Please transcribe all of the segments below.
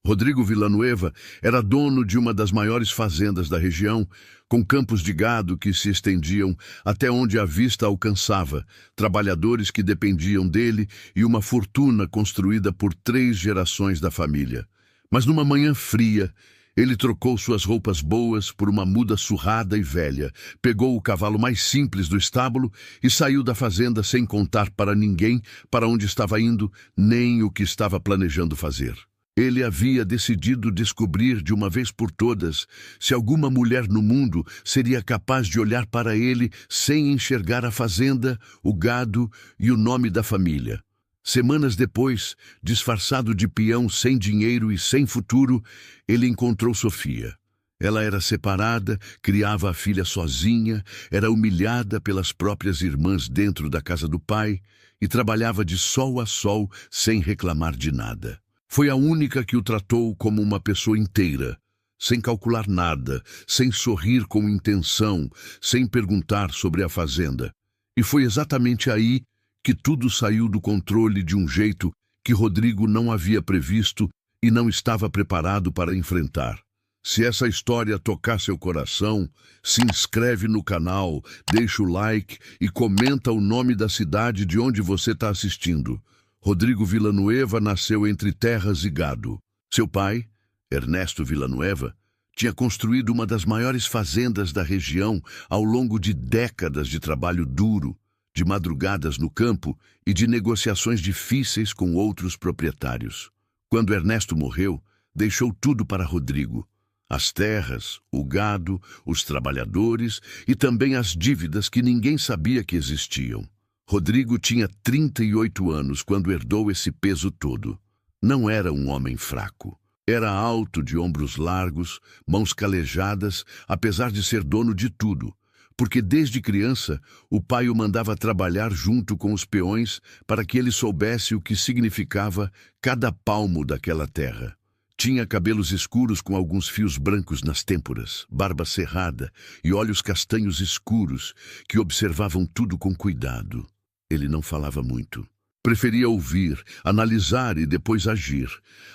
Rodrigo Villanueva era dono de uma das maiores fazendas da região, com campos de gado que se estendiam até onde a vista alcançava, trabalhadores que dependiam dele e uma fortuna construída por 3 gerações da família. Mas numa manhã fria, ele trocou suas roupas boas por uma muda surrada e velha, pegou o cavalo mais simples do estábulo e saiu da fazenda sem contar para ninguém para onde estava indo, nem o que estava planejando fazer. Ele havia decidido descobrir de uma vez por todas se alguma mulher no mundo seria capaz de olhar para ele sem enxergar a fazenda, o gado e o nome da família. Semanas depois, disfarçado de peão sem dinheiro e sem futuro, ele encontrou Sofia. Ela era separada, criava a filha sozinha, era humilhada pelas próprias irmãs dentro da casa do pai e trabalhava de sol a sol sem reclamar de nada. Foi a única que o tratou como uma pessoa inteira, sem calcular nada, sem sorrir com intenção, sem perguntar sobre a fazenda. E foi exatamente aí que tudo saiu do controle de um jeito que Rodrigo não havia previsto e não estava preparado para enfrentar. Se essa história tocar seu coração, se inscreve no canal, deixa o like e comenta o nome da cidade de onde você está assistindo. Rodrigo Villanueva nasceu entre terras e gado. Seu pai, Ernesto Villanueva, tinha construído uma das maiores fazendas da região ao longo de décadas de trabalho duro, de madrugadas no campo e de negociações difíceis com outros proprietários. Quando Ernesto morreu, deixou tudo para Rodrigo: as terras, o gado, os trabalhadores e também as dívidas que ninguém sabia que existiam. Rodrigo tinha 38 anos quando herdou esse peso todo. Não era um homem fraco. Era alto, de ombros largos, mãos calejadas, apesar de ser dono de tudo, porque desde criança o pai o mandava trabalhar junto com os peões para que ele soubesse o que significava cada palmo daquela terra. Tinha cabelos escuros com alguns fios brancos nas têmporas, barba cerrada e olhos castanhos escuros que observavam tudo com cuidado. Ele não falava muito. Preferia ouvir, analisar e depois agir.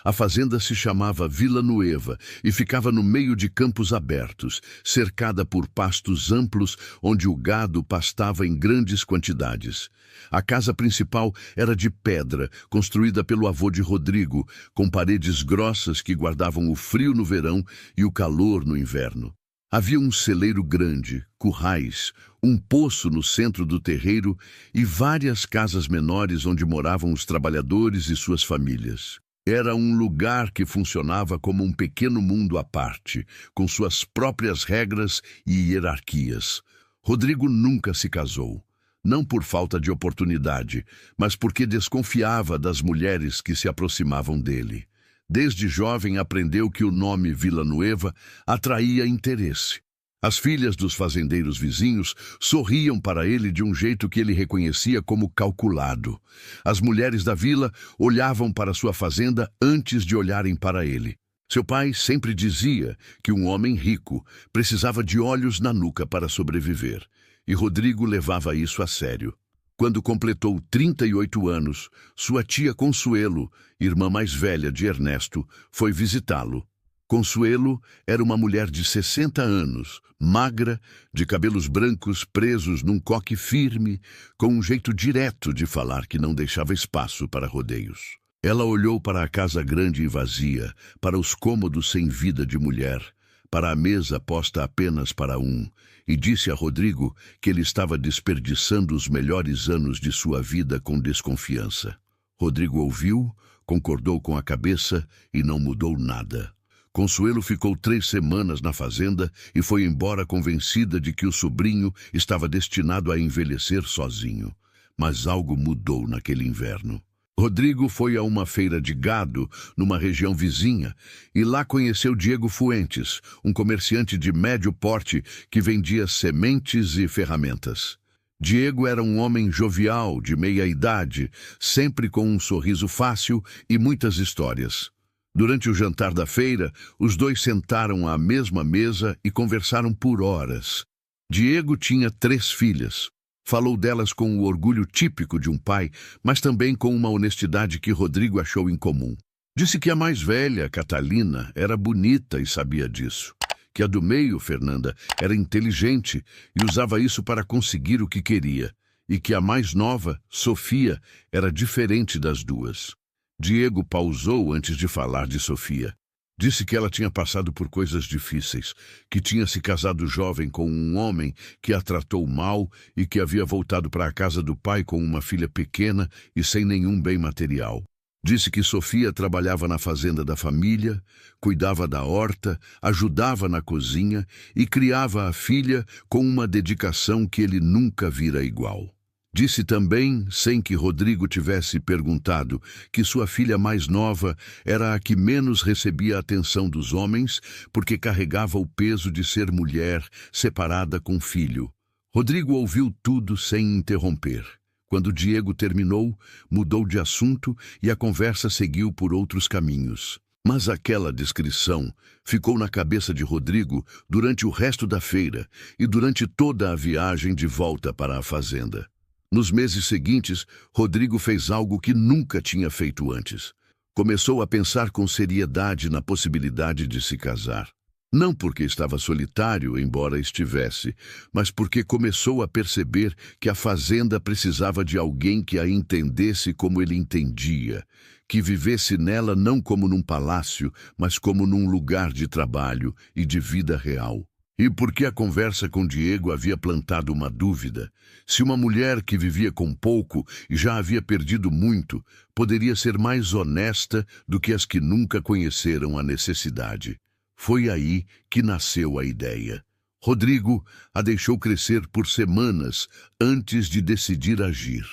A fazenda se chamava Villanueva e ficava no meio de campos abertos, cercada por pastos amplos onde o gado pastava em grandes quantidades. A casa principal era de pedra, construída pelo avô de Rodrigo, com paredes grossas que guardavam o frio no verão e o calor no inverno. Havia um celeiro grande, currais, um poço no centro do terreiro e várias casas menores onde moravam os trabalhadores e suas famílias. Era um lugar que funcionava como um pequeno mundo à parte, com suas próprias regras e hierarquias. Rodrigo nunca se casou, não por falta de oportunidade, mas porque desconfiava das mulheres que se aproximavam dele. Desde jovem aprendeu que o nome Villanueva atraía interesse. As filhas dos fazendeiros vizinhos sorriam para ele de um jeito que ele reconhecia como calculado. As mulheres da vila olhavam para sua fazenda antes de olharem para ele. Seu pai sempre dizia que um homem rico precisava de olhos na nuca para sobreviver, e Rodrigo levava isso a sério. Quando completou 38 anos, sua tia Consuelo, irmã mais velha de Ernesto, foi visitá-lo. Consuelo era uma mulher de 60 anos, magra, de cabelos brancos presos num coque firme, com um jeito direto de falar que não deixava espaço para rodeios. Ela olhou para a casa grande e vazia, para os cômodos sem vida de mulher, para a mesa posta apenas para um, e disse a Rodrigo que ele estava desperdiçando os melhores anos de sua vida com desconfiança. Rodrigo ouviu, concordou com a cabeça e não mudou nada. Consuelo ficou 3 semanas na fazenda e foi embora convencida de que o sobrinho estava destinado a envelhecer sozinho. Mas algo mudou naquele inverno. Rodrigo foi a uma feira de gado numa região vizinha e lá conheceu Diego Fuentes, um comerciante de médio porte que vendia sementes e ferramentas. Diego era um homem jovial, de meia idade, sempre com um sorriso fácil e muitas histórias. Durante o jantar da feira, os dois sentaram à mesma mesa e conversaram por horas. Diego tinha 3 filhas. Falou delas com o orgulho típico de um pai, mas também com uma honestidade que Rodrigo achou incomum. Disse que a mais velha, Catalina, era bonita e sabia disso. Que a do meio, Fernanda, era inteligente e usava isso para conseguir o que queria. E que a mais nova, Sofia, era diferente das duas. Diego pausou antes de falar de Sofia. Disse que ela tinha passado por coisas difíceis, que tinha se casado jovem com um homem que a tratou mal e que havia voltado para a casa do pai com uma filha pequena e sem nenhum bem material. Disse que Sofia trabalhava na fazenda da família, cuidava da horta, ajudava na cozinha e criava a filha com uma dedicação que ele nunca vira igual. Disse também, sem que Rodrigo tivesse perguntado, que sua filha mais nova era a que menos recebia a atenção dos homens porque carregava o peso de ser mulher, separada com filho. Rodrigo ouviu tudo sem interromper. Quando Diego terminou, mudou de assunto e a conversa seguiu por outros caminhos. Mas aquela descrição ficou na cabeça de Rodrigo durante o resto da feira e durante toda a viagem de volta para a fazenda. Nos meses seguintes, Rodrigo fez algo que nunca tinha feito antes. Começou a pensar com seriedade na possibilidade de se casar. Não porque estava solitário, embora estivesse, mas porque começou a perceber que a fazenda precisava de alguém que a entendesse como ele entendia, que vivesse nela não como num palácio, mas como num lugar de trabalho e de vida real. E porque a conversa com Diego havia plantado uma dúvida. Se uma mulher que vivia com pouco e já havia perdido muito, poderia ser mais honesta do que as que nunca conheceram a necessidade. Foi aí que nasceu a ideia. Rodrigo a deixou crescer por semanas antes de decidir agir.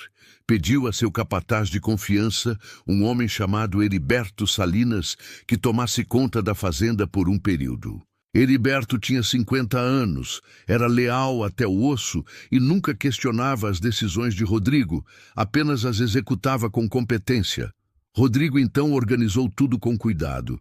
Pediu a seu capataz de confiança, um homem chamado Heriberto Salinas, que tomasse conta da fazenda por um período. Heriberto tinha 50 anos, era leal até o osso e nunca questionava as decisões de Rodrigo, apenas as executava com competência. Rodrigo então organizou tudo com cuidado.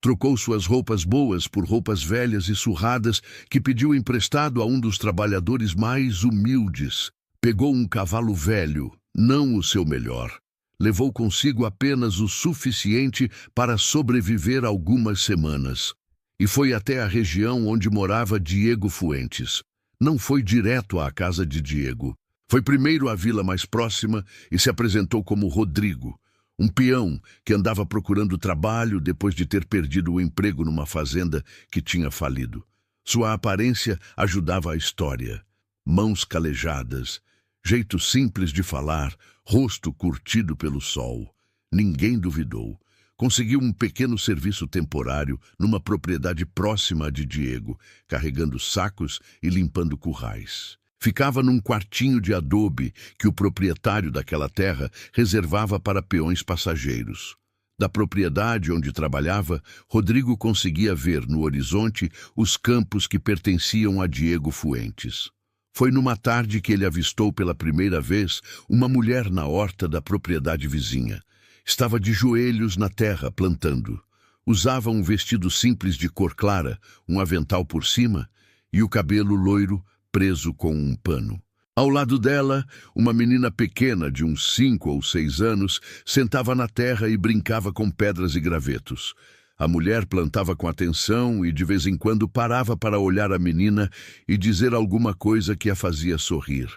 Trocou suas roupas boas por roupas velhas e surradas que pediu emprestado a um dos trabalhadores mais humildes. Pegou um cavalo velho, não o seu melhor. Levou consigo apenas o suficiente para sobreviver algumas semanas. E foi até a região onde morava Diego Fuentes. Não foi direto à casa de Diego. Foi primeiro à vila mais próxima e se apresentou como Rodrigo, um peão que andava procurando trabalho depois de ter perdido o emprego numa fazenda que tinha falido. Sua aparência ajudava a história. Mãos calejadas, jeito simples de falar, rosto curtido pelo sol. Ninguém duvidou. Conseguiu um pequeno serviço temporário numa propriedade próxima de Diego, carregando sacos e limpando currais. Ficava num quartinho de adobe que o proprietário daquela terra reservava para peões passageiros. Da propriedade onde trabalhava, Rodrigo conseguia ver no horizonte os campos que pertenciam a Diego Fuentes. Foi numa tarde que ele avistou pela primeira vez uma mulher na horta da propriedade vizinha. Estava de joelhos na terra, plantando. Usava um vestido simples de cor clara, um avental por cima e o cabelo loiro preso com um pano. Ao lado dela, uma menina pequena de uns 5 ou 6 anos sentava na terra e brincava com pedras e gravetos. A mulher plantava com atenção e de vez em quando parava para olhar a menina e dizer alguma coisa que a fazia sorrir.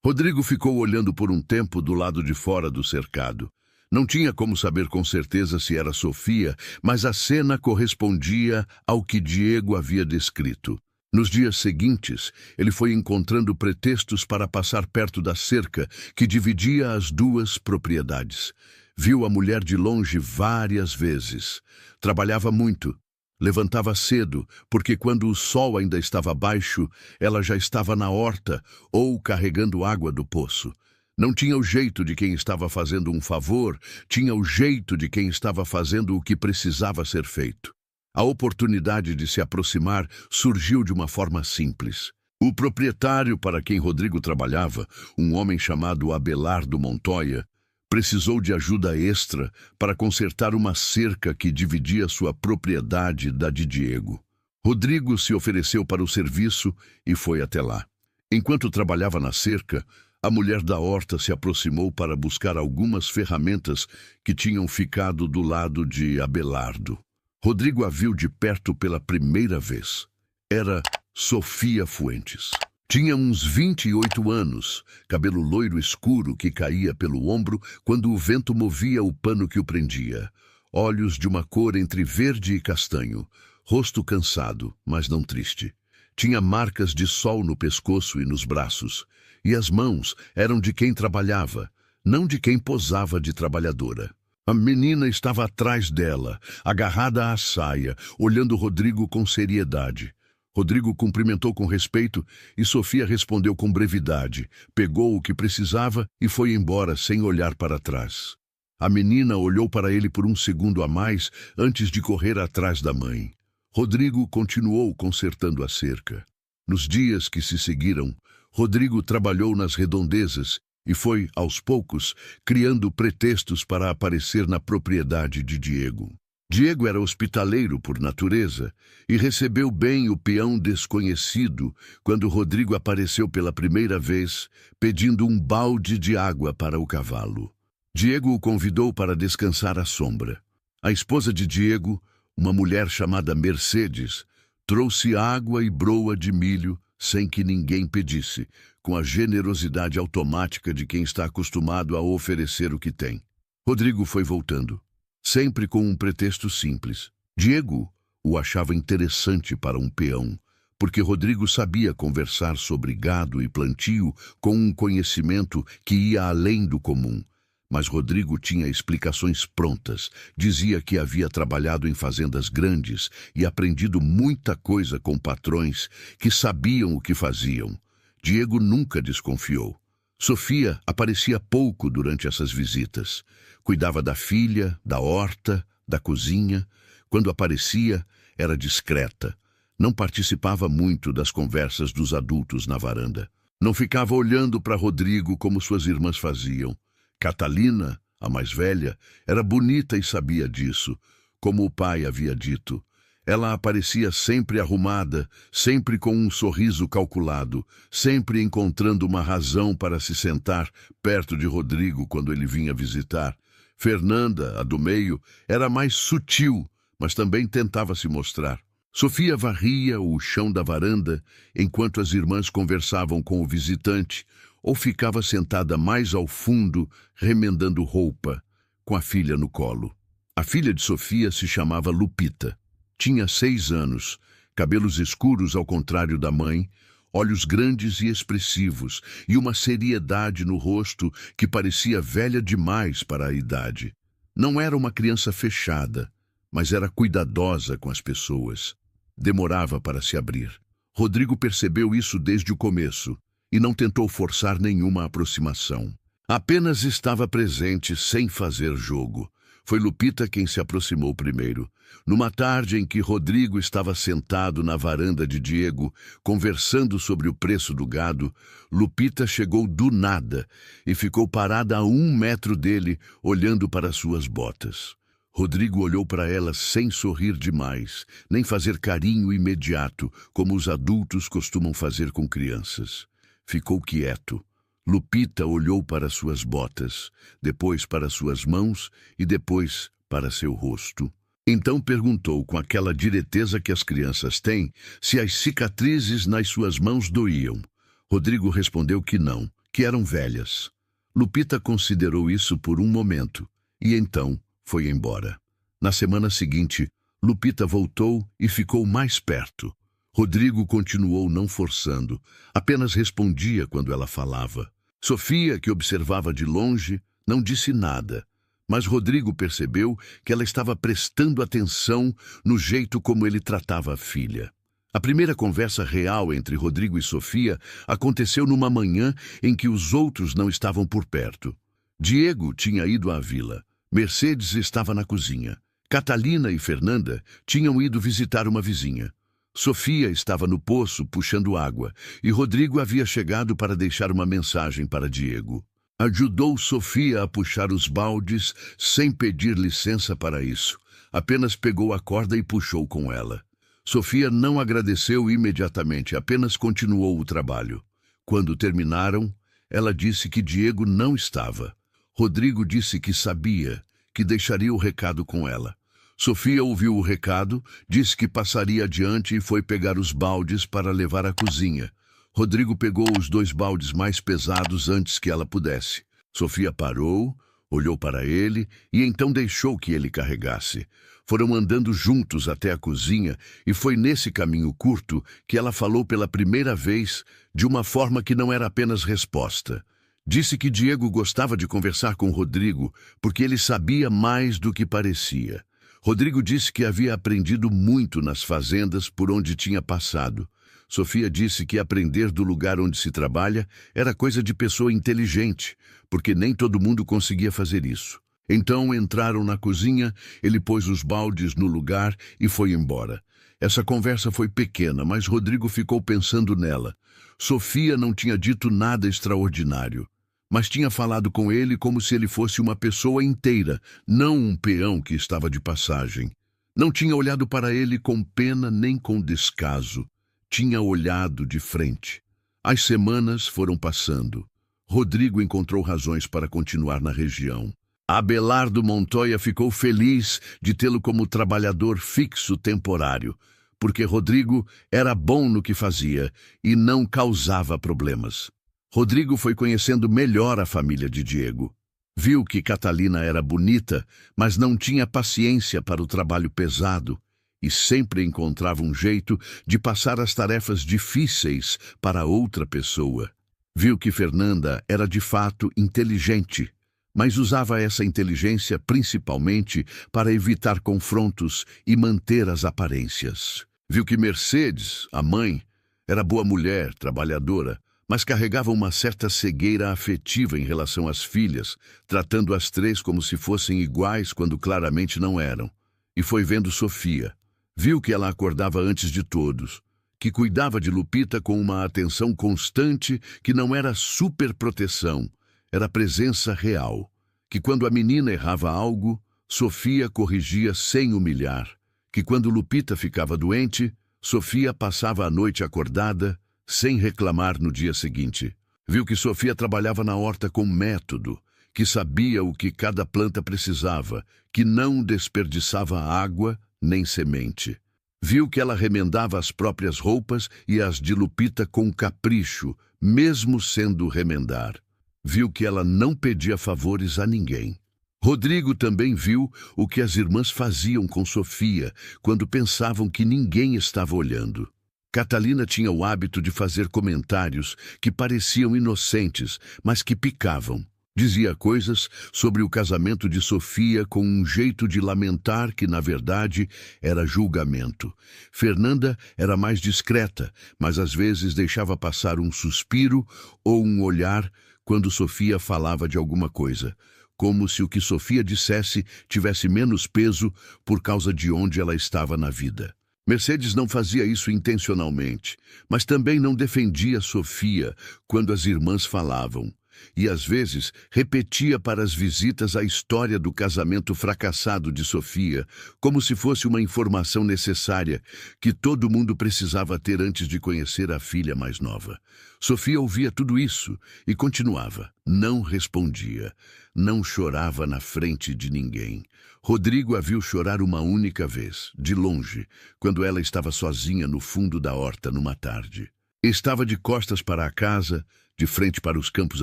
Rodrigo ficou olhando por um tempo do lado de fora do cercado. Não tinha como saber com certeza se era Sofia, mas a cena correspondia ao que Diego havia descrito. Nos dias seguintes, ele foi encontrando pretextos para passar perto da cerca que dividia as duas propriedades. Viu a mulher de longe várias vezes. Trabalhava muito. Levantava cedo, porque quando o sol ainda estava baixo, ela já estava na horta ou carregando água do poço. Não tinha o jeito de quem estava fazendo um favor, tinha o jeito de quem estava fazendo o que precisava ser feito. A oportunidade de se aproximar surgiu de uma forma simples. O proprietário para quem Rodrigo trabalhava, um homem chamado Abelardo Montoya, precisou de ajuda extra para consertar uma cerca que dividia sua propriedade da de Diego. Rodrigo se ofereceu para o serviço e foi até lá. Enquanto trabalhava na cerca, A mulher da horta se aproximou para buscar algumas ferramentas que tinham ficado do lado de Abelardo. Rodrigo a viu de perto pela primeira vez. Era Sofia Fuentes. Tinha uns 28 anos, cabelo loiro escuro que caía pelo ombro quando o vento movia o pano que o prendia. Olhos de uma cor entre verde e castanho. Rosto cansado, mas não triste. Tinha marcas de sol no pescoço e nos braços. E as mãos eram de quem trabalhava, não de quem posava de trabalhadora. A menina estava atrás dela, agarrada à saia, olhando Rodrigo com seriedade. Rodrigo cumprimentou com respeito e Sofia respondeu com brevidade, pegou o que precisava e foi embora sem olhar para trás. A menina olhou para ele por um segundo a mais antes de correr atrás da mãe. Rodrigo continuou consertando a cerca. Nos dias que se seguiram, Rodrigo trabalhou nas redondezas e foi, aos poucos, criando pretextos para aparecer na propriedade de Diego. Diego era hospitaleiro por natureza e recebeu bem o peão desconhecido quando Rodrigo apareceu pela primeira vez, pedindo um balde de água para o cavalo. Diego o convidou para descansar à sombra. A esposa de Diego, uma mulher chamada Mercedes, trouxe água e broa de milho sem que ninguém pedisse, com a generosidade automática de quem está acostumado a oferecer o que tem. Rodrigo foi voltando, sempre com um pretexto simples. Diego o achava interessante para um peão, porque Rodrigo sabia conversar sobre gado e plantio com um conhecimento que ia além do comum. Mas Rodrigo tinha explicações prontas, dizia que havia trabalhado em fazendas grandes e aprendido muita coisa com patrões que sabiam o que faziam. Diego nunca desconfiou. Sofia aparecia pouco durante essas visitas. Cuidava da filha, da horta, da cozinha. Quando aparecia, era discreta. Não participava muito das conversas dos adultos na varanda. Não ficava olhando para Rodrigo como suas irmãs faziam. Catalina, a mais velha, era bonita e sabia disso, como o pai havia dito. Ela aparecia sempre arrumada, sempre com um sorriso calculado, sempre encontrando uma razão para se sentar perto de Rodrigo quando ele vinha visitar. Fernanda, a do meio, era mais sutil, mas também tentava se mostrar. Sofia varria o chão da varanda enquanto as irmãs conversavam com o visitante, ou ficava sentada mais ao fundo, remendando roupa, com a filha no colo. A filha de Sofia se chamava Lupita. Tinha 6 anos, cabelos escuros ao contrário da mãe, olhos grandes e expressivos, e uma seriedade no rosto que parecia velha demais para a idade. Não era uma criança fechada, mas era cuidadosa com as pessoas. Demorava para se abrir. Rodrigo percebeu isso desde o começo e não tentou forçar nenhuma aproximação. Apenas estava presente sem fazer jogo. Foi Lupita quem se aproximou primeiro. Numa tarde em que Rodrigo estava sentado na varanda de Diego, conversando sobre o preço do gado, Lupita chegou do nada e ficou parada a 1 metro dele, olhando para suas botas. Rodrigo olhou para ela sem sorrir demais, nem fazer carinho imediato, como os adultos costumam fazer com crianças. Ficou quieto. Lupita olhou para suas botas, depois para suas mãos e depois para seu rosto. Então perguntou com aquela direteza que as crianças têm se as cicatrizes nas suas mãos doíam. Rodrigo respondeu que não, que eram velhas. Lupita considerou isso por um momento e então foi embora. Na semana seguinte, Lupita voltou e ficou mais perto. Rodrigo continuou não forçando, apenas respondia quando ela falava. Sofia, que observava de longe, não disse nada, mas Rodrigo percebeu que ela estava prestando atenção no jeito como ele tratava a filha. A primeira conversa real entre Rodrigo e Sofia aconteceu numa manhã em que os outros não estavam por perto. Diego tinha ido à vila. Mercedes estava na cozinha. Catalina e Fernanda tinham ido visitar uma vizinha. Sofia estava no poço puxando água e Rodrigo havia chegado para deixar uma mensagem para Diego. Ajudou Sofia a puxar os baldes sem pedir licença para isso. Apenas pegou a corda e puxou com ela. Sofia não agradeceu imediatamente, apenas continuou o trabalho. Quando terminaram, Ela disse que Diego não estava. Rodrigo disse que sabia, que deixaria o recado com ela. Sofia ouviu o recado, disse que passaria adiante e foi pegar os baldes para levar à cozinha. Rodrigo pegou os 2 baldes mais pesados antes que ela pudesse. Sofia parou, olhou para ele e então deixou que ele carregasse. Foram andando juntos até a cozinha e foi nesse caminho curto que ela falou pela primeira vez de uma forma que não era apenas resposta. Disse que Diego gostava de conversar com Rodrigo porque ele sabia mais do que parecia. Rodrigo disse que havia aprendido muito nas fazendas por onde tinha passado. Sofia disse que aprender do lugar onde se trabalha era coisa de pessoa inteligente, porque nem todo mundo conseguia fazer isso. Então entraram na cozinha, ele pôs os baldes no lugar e foi embora. Essa conversa foi pequena, mas Rodrigo ficou pensando nela. Sofia não tinha dito nada extraordinário, mas tinha falado com ele como se ele fosse uma pessoa inteira, não um peão que estava de passagem. Não tinha olhado para ele com pena nem com descaso. Tinha olhado de frente. As semanas foram passando. Rodrigo encontrou razões para continuar na região. Abelardo Montoya ficou feliz de tê-lo como trabalhador fixo temporário, porque Rodrigo era bom no que fazia e não causava problemas. Rodrigo foi conhecendo melhor a família de Diego. Viu que Catalina era bonita, mas não tinha paciência para o trabalho pesado e sempre encontrava um jeito de passar as tarefas difíceis para outra pessoa. Viu que Fernanda era de fato inteligente, mas usava essa inteligência principalmente para evitar confrontos e manter as aparências. Viu que Mercedes, a mãe, era boa mulher, trabalhadora, mas carregava uma certa cegueira afetiva em relação às filhas, tratando as 3 como se fossem iguais quando claramente não eram. E foi vendo Sofia. Viu que ela acordava antes de todos, que cuidava de Lupita com uma atenção constante que não era superproteção, era presença real, que quando a menina errava algo, Sofia corrigia sem humilhar, que quando Lupita ficava doente, Sofia passava a noite acordada, sem reclamar no dia seguinte. Viu que Sofia trabalhava na horta com método, que sabia o que cada planta precisava, que não desperdiçava água nem semente. Viu que ela remendava as próprias roupas e as de Lupita com capricho, mesmo sendo remendar. Viu que ela não pedia favores a ninguém. Rodrigo também viu o que as irmãs faziam com Sofia quando pensavam que ninguém estava olhando. Catalina tinha o hábito de fazer comentários que pareciam inocentes, mas que picavam. Dizia coisas sobre o casamento de Sofia com um jeito de lamentar que, na verdade, era julgamento. Fernanda era mais discreta, mas às vezes deixava passar um suspiro ou um olhar quando Sofia falava de alguma coisa, como se o que Sofia dissesse tivesse menos peso por causa de onde ela estava na vida. Mercedes não fazia isso intencionalmente, mas também não defendia Sofia quando as irmãs falavam. E às vezes repetia para as visitas a história do casamento fracassado de Sofia, como se fosse uma informação necessária que todo mundo precisava ter antes de conhecer a filha mais nova. Sofia ouvia tudo isso e continuava. Não respondia, não chorava na frente de ninguém. Rodrigo a viu chorar uma única vez, de longe, quando ela estava sozinha no fundo da horta numa tarde. Estava de costas para a casa, de frente para os campos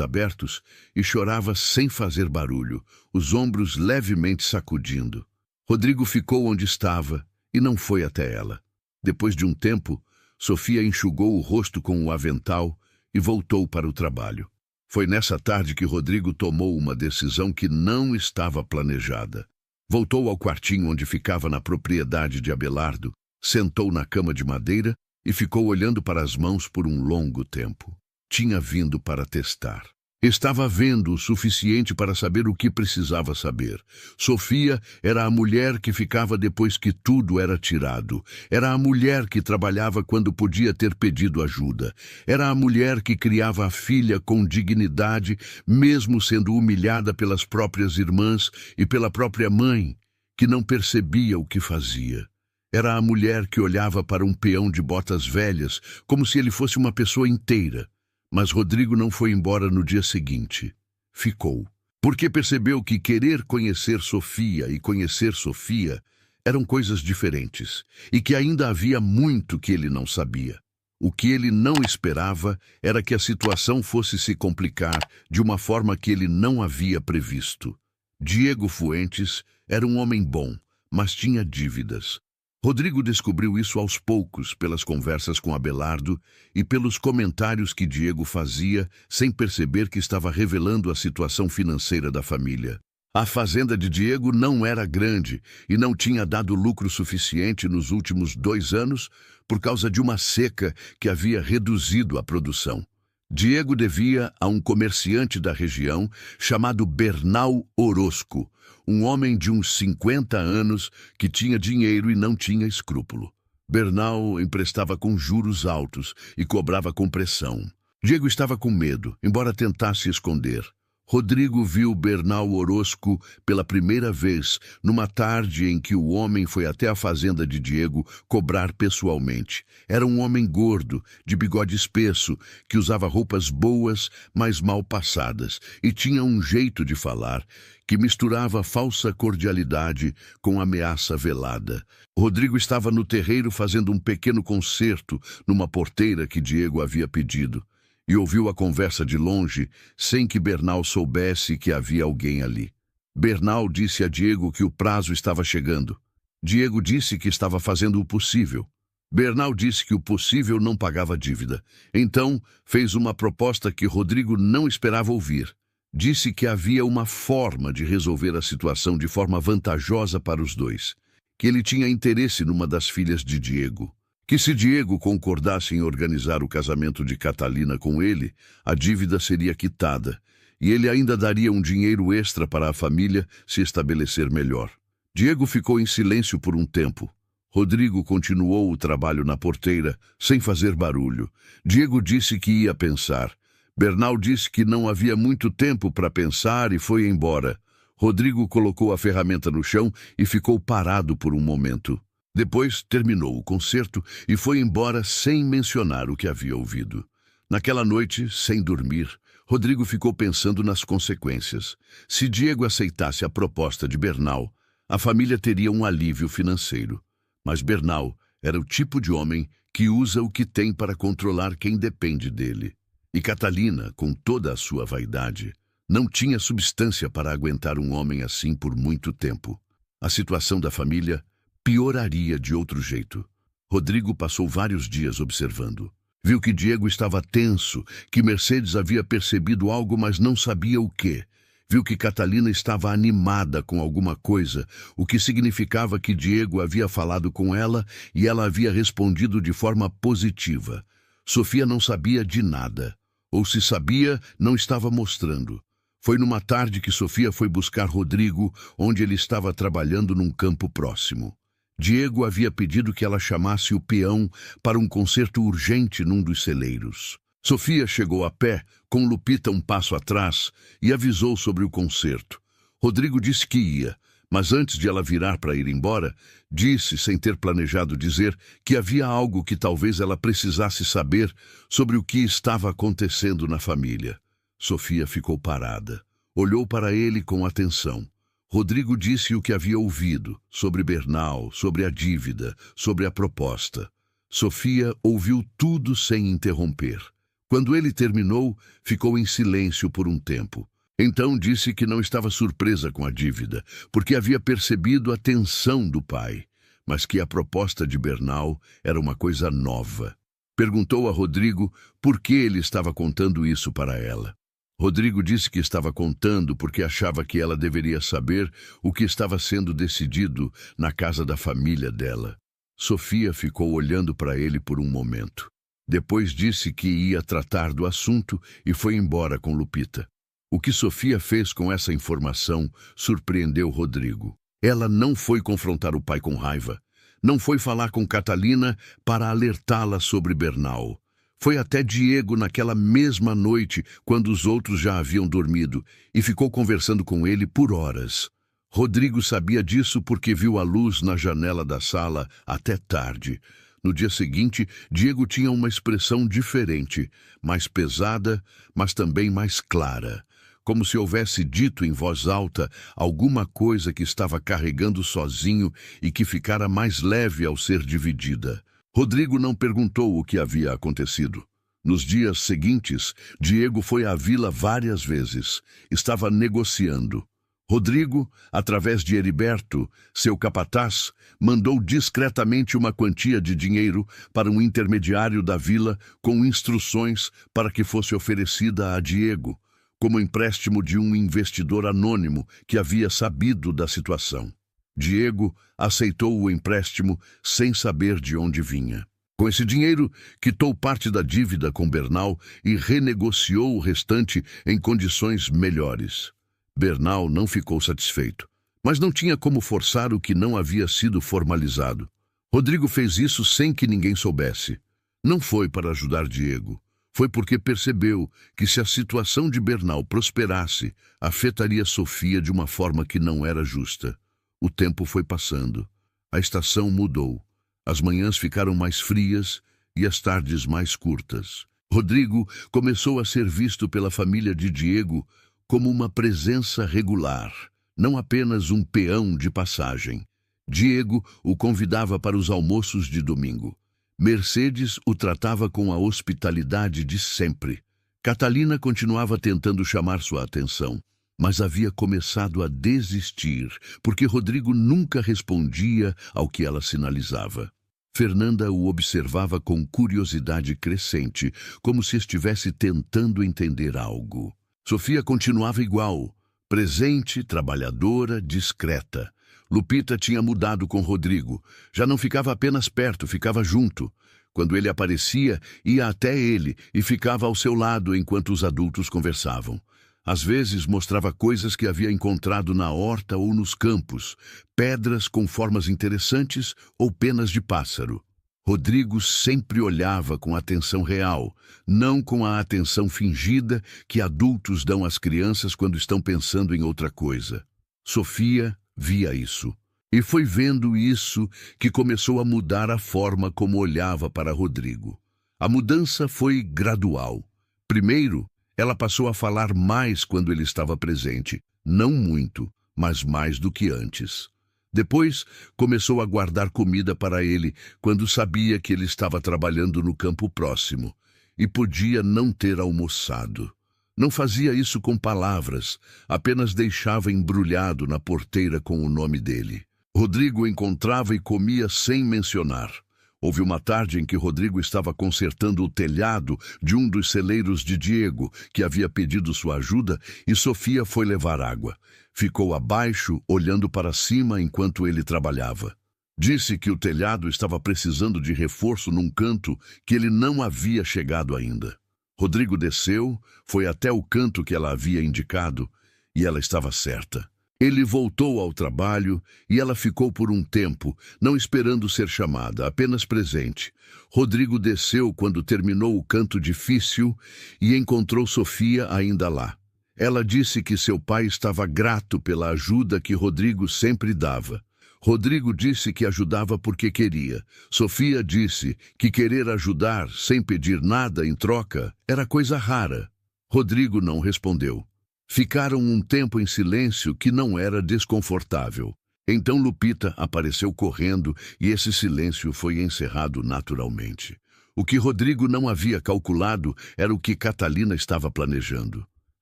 abertos, e chorava sem fazer barulho, os ombros levemente sacudindo. Rodrigo ficou onde estava e não foi até ela. Depois de um tempo, Sofia enxugou o rosto com o avental e voltou para o trabalho. Foi nessa tarde que Rodrigo tomou uma decisão que não estava planejada. Voltou ao quartinho onde ficava na propriedade de Abelardo, sentou na cama de madeira e ficou olhando para as mãos por um longo tempo. Tinha vindo para testar. Estava vendo o suficiente para saber o que precisava saber. Sofia era a mulher que ficava depois que tudo era tirado. Era a mulher que trabalhava quando podia ter pedido ajuda. Era a mulher que criava a filha com dignidade, mesmo sendo humilhada pelas próprias irmãs e pela própria mãe, que não percebia o que fazia. Era a mulher que olhava para um peão de botas velhas como se ele fosse uma pessoa inteira, Mas Rodrigo não foi embora no dia seguinte. Ficou. Porque percebeu que querer conhecer Sofia e conhecer Sofia eram coisas diferentes e que ainda havia muito que ele não sabia. O que ele não esperava era que a situação fosse se complicar de uma forma que ele não havia previsto. Diego Fuentes era um homem bom, mas tinha dívidas. Rodrigo descobriu isso aos poucos pelas conversas com Abelardo e pelos comentários que Diego fazia sem perceber que estava revelando a situação financeira da família. A fazenda de Diego não era grande e não tinha dado lucro suficiente nos últimos 2 anos por causa de uma seca que havia reduzido a produção. Diego devia a um comerciante da região chamado Bernal Orozco, um homem de uns 50 anos que tinha dinheiro e não tinha escrúpulo. Bernal emprestava com juros altos e cobrava com pressão. Diego estava com medo, embora tentasse esconder. Rodrigo viu Bernal Orozco pela primeira vez numa tarde em que o homem foi até a fazenda de Diego cobrar pessoalmente. Era um homem gordo, de bigode espesso, que usava roupas boas, mas mal passadas, e tinha um jeito de falar que misturava falsa cordialidade com ameaça velada. Rodrigo estava no terreiro fazendo um pequeno concerto numa porteira que Diego havia pedido. E ouviu a conversa de longe, sem que Bernal soubesse que havia alguém ali. Bernal disse a Diego que o prazo estava chegando. Diego disse que estava fazendo o possível. Bernal disse que o possível não pagava dívida. Então, fez uma proposta que Rodrigo não esperava ouvir. Disse que havia uma forma de resolver a situação de forma vantajosa para os dois. Que ele tinha interesse numa das filhas de Diego. Que se Diego concordasse em organizar o casamento de Catalina com ele, a dívida seria quitada, e ele ainda daria um dinheiro extra para a família se estabelecer melhor. Diego ficou em silêncio por um tempo. Rodrigo continuou o trabalho na porteira, sem fazer barulho. Diego disse que ia pensar. Bernal disse que não havia muito tempo para pensar e foi embora. Rodrigo colocou a ferramenta no chão e ficou parado por um momento. Depois terminou o concerto e foi embora sem mencionar o que havia ouvido. Naquela noite, sem dormir, Rodrigo ficou pensando nas consequências. Se Diego aceitasse a proposta de Bernal, a família teria um alívio financeiro. Mas Bernal era o tipo de homem que usa o que tem para controlar quem depende dele. E Catalina, com toda a sua vaidade, não tinha substância para aguentar um homem assim por muito tempo. A situação da família pioraria de outro jeito. Rodrigo passou vários dias observando. Viu que Diego estava tenso, que Mercedes havia percebido algo, mas não sabia o quê. Viu que Catalina estava animada com alguma coisa, o que significava que Diego havia falado com ela e ela havia respondido de forma positiva. Sofia não sabia de nada, ou se sabia, não estava mostrando. Foi numa tarde que Sofia foi buscar Rodrigo, onde ele estava trabalhando num campo próximo. Diego havia pedido que ela chamasse o peão para um concerto urgente num dos celeiros. Sofia chegou a pé, com Lupita um passo atrás, e avisou sobre o concerto. Rodrigo disse que ia, mas antes de ela virar para ir embora, disse, sem ter planejado dizer, que havia algo que talvez ela precisasse saber sobre o que estava acontecendo na família. Sofia ficou parada. Olhou para ele com atenção. Rodrigo disse o que havia ouvido, sobre Bernal, sobre a dívida, sobre a proposta. Sofia ouviu tudo sem interromper. Quando ele terminou, ficou em silêncio por um tempo. Então disse que não estava surpresa com a dívida, porque havia percebido a tensão do pai, mas que a proposta de Bernal era uma coisa nova. Perguntou a Rodrigo por que ele estava contando isso para ela. Rodrigo disse que estava contando porque achava que ela deveria saber o que estava sendo decidido na casa da família dela. Sofia ficou olhando para ele por um momento. Depois disse que ia tratar do assunto e foi embora com Lupita. O que Sofia fez com essa informação surpreendeu Rodrigo. Ela não foi confrontar o pai com raiva. Não foi falar com Catalina para alertá-la sobre Bernal. Foi até Diego naquela mesma noite, quando os outros já haviam dormido, e ficou conversando com ele por horas. Rodrigo sabia disso porque viu a luz na janela da sala até tarde. No dia seguinte, Diego tinha uma expressão diferente, mais pesada, mas também mais clara, como se houvesse dito em voz alta alguma coisa que estava carregando sozinho e que ficara mais leve ao ser dividida. Rodrigo não perguntou o que havia acontecido. Nos dias seguintes, Diego foi à vila várias vezes. Estava negociando. Rodrigo, através de Heriberto, seu capataz, mandou discretamente uma quantia de dinheiro para um intermediário da vila com instruções para que fosse oferecida a Diego, como empréstimo de um investidor anônimo que havia sabido da situação. Diego aceitou o empréstimo sem saber de onde vinha. Com esse dinheiro, quitou parte da dívida com Bernal e renegociou o restante em condições melhores. Bernal não ficou satisfeito, mas não tinha como forçar o que não havia sido formalizado. Rodrigo fez isso sem que ninguém soubesse. Não foi para ajudar Diego. Foi porque percebeu que se a situação de Bernal prosperasse, afetaria Sofia de uma forma que não era justa. O tempo foi passando. A estação mudou. As manhãs ficaram mais frias e as tardes mais curtas. Rodrigo começou a ser visto pela família de Diego como uma presença regular, não apenas um peão de passagem. Diego o convidava para os almoços de domingo. Mercedes o tratava com a hospitalidade de sempre. Catalina continuava tentando chamar sua atenção, mas havia começado a desistir, porque Rodrigo nunca respondia ao que ela sinalizava. Fernanda o observava com curiosidade crescente, como se estivesse tentando entender algo. Sofia continuava igual, presente, trabalhadora, discreta. Lupita tinha mudado com Rodrigo. Já não ficava apenas perto, ficava junto. Quando ele aparecia, ia até ele e ficava ao seu lado enquanto os adultos conversavam. Às vezes mostrava coisas que havia encontrado na horta ou nos campos, pedras com formas interessantes ou penas de pássaro. Rodrigo sempre olhava com atenção real, não com a atenção fingida que adultos dão às crianças quando estão pensando em outra coisa. Sofia via isso. E foi vendo isso que começou a mudar a forma como olhava para Rodrigo. A mudança foi gradual. Primeiro, ela passou a falar mais quando ele estava presente. Não muito, mas mais do que antes. Depois, começou a guardar comida para ele quando sabia que ele estava trabalhando no campo próximo e podia não ter almoçado. Não fazia isso com palavras, apenas deixava embrulhado na porteira com o nome dele. Rodrigo encontrava e comia sem mencionar. Houve uma tarde em que Rodrigo estava consertando o telhado de um dos celeiros de Diego, que havia pedido sua ajuda, e Sofia foi levar água. Ficou abaixo, olhando para cima enquanto ele trabalhava. Disse que o telhado estava precisando de reforço num canto que ele não havia chegado ainda. Rodrigo desceu, foi até o canto que ela havia indicado, e ela estava certa. Ele voltou ao trabalho e ela ficou por um tempo, não esperando ser chamada, apenas presente. Rodrigo desceu quando terminou o canto difícil e encontrou Sofia ainda lá. Ela disse que seu pai estava grato pela ajuda que Rodrigo sempre dava. Rodrigo disse que ajudava porque queria. Sofia disse que querer ajudar sem pedir nada em troca era coisa rara. Rodrigo não respondeu. Ficaram um tempo em silêncio que não era desconfortável. Então Lupita apareceu correndo e esse silêncio foi encerrado naturalmente. O que Rodrigo não havia calculado era o que Catalina estava planejando.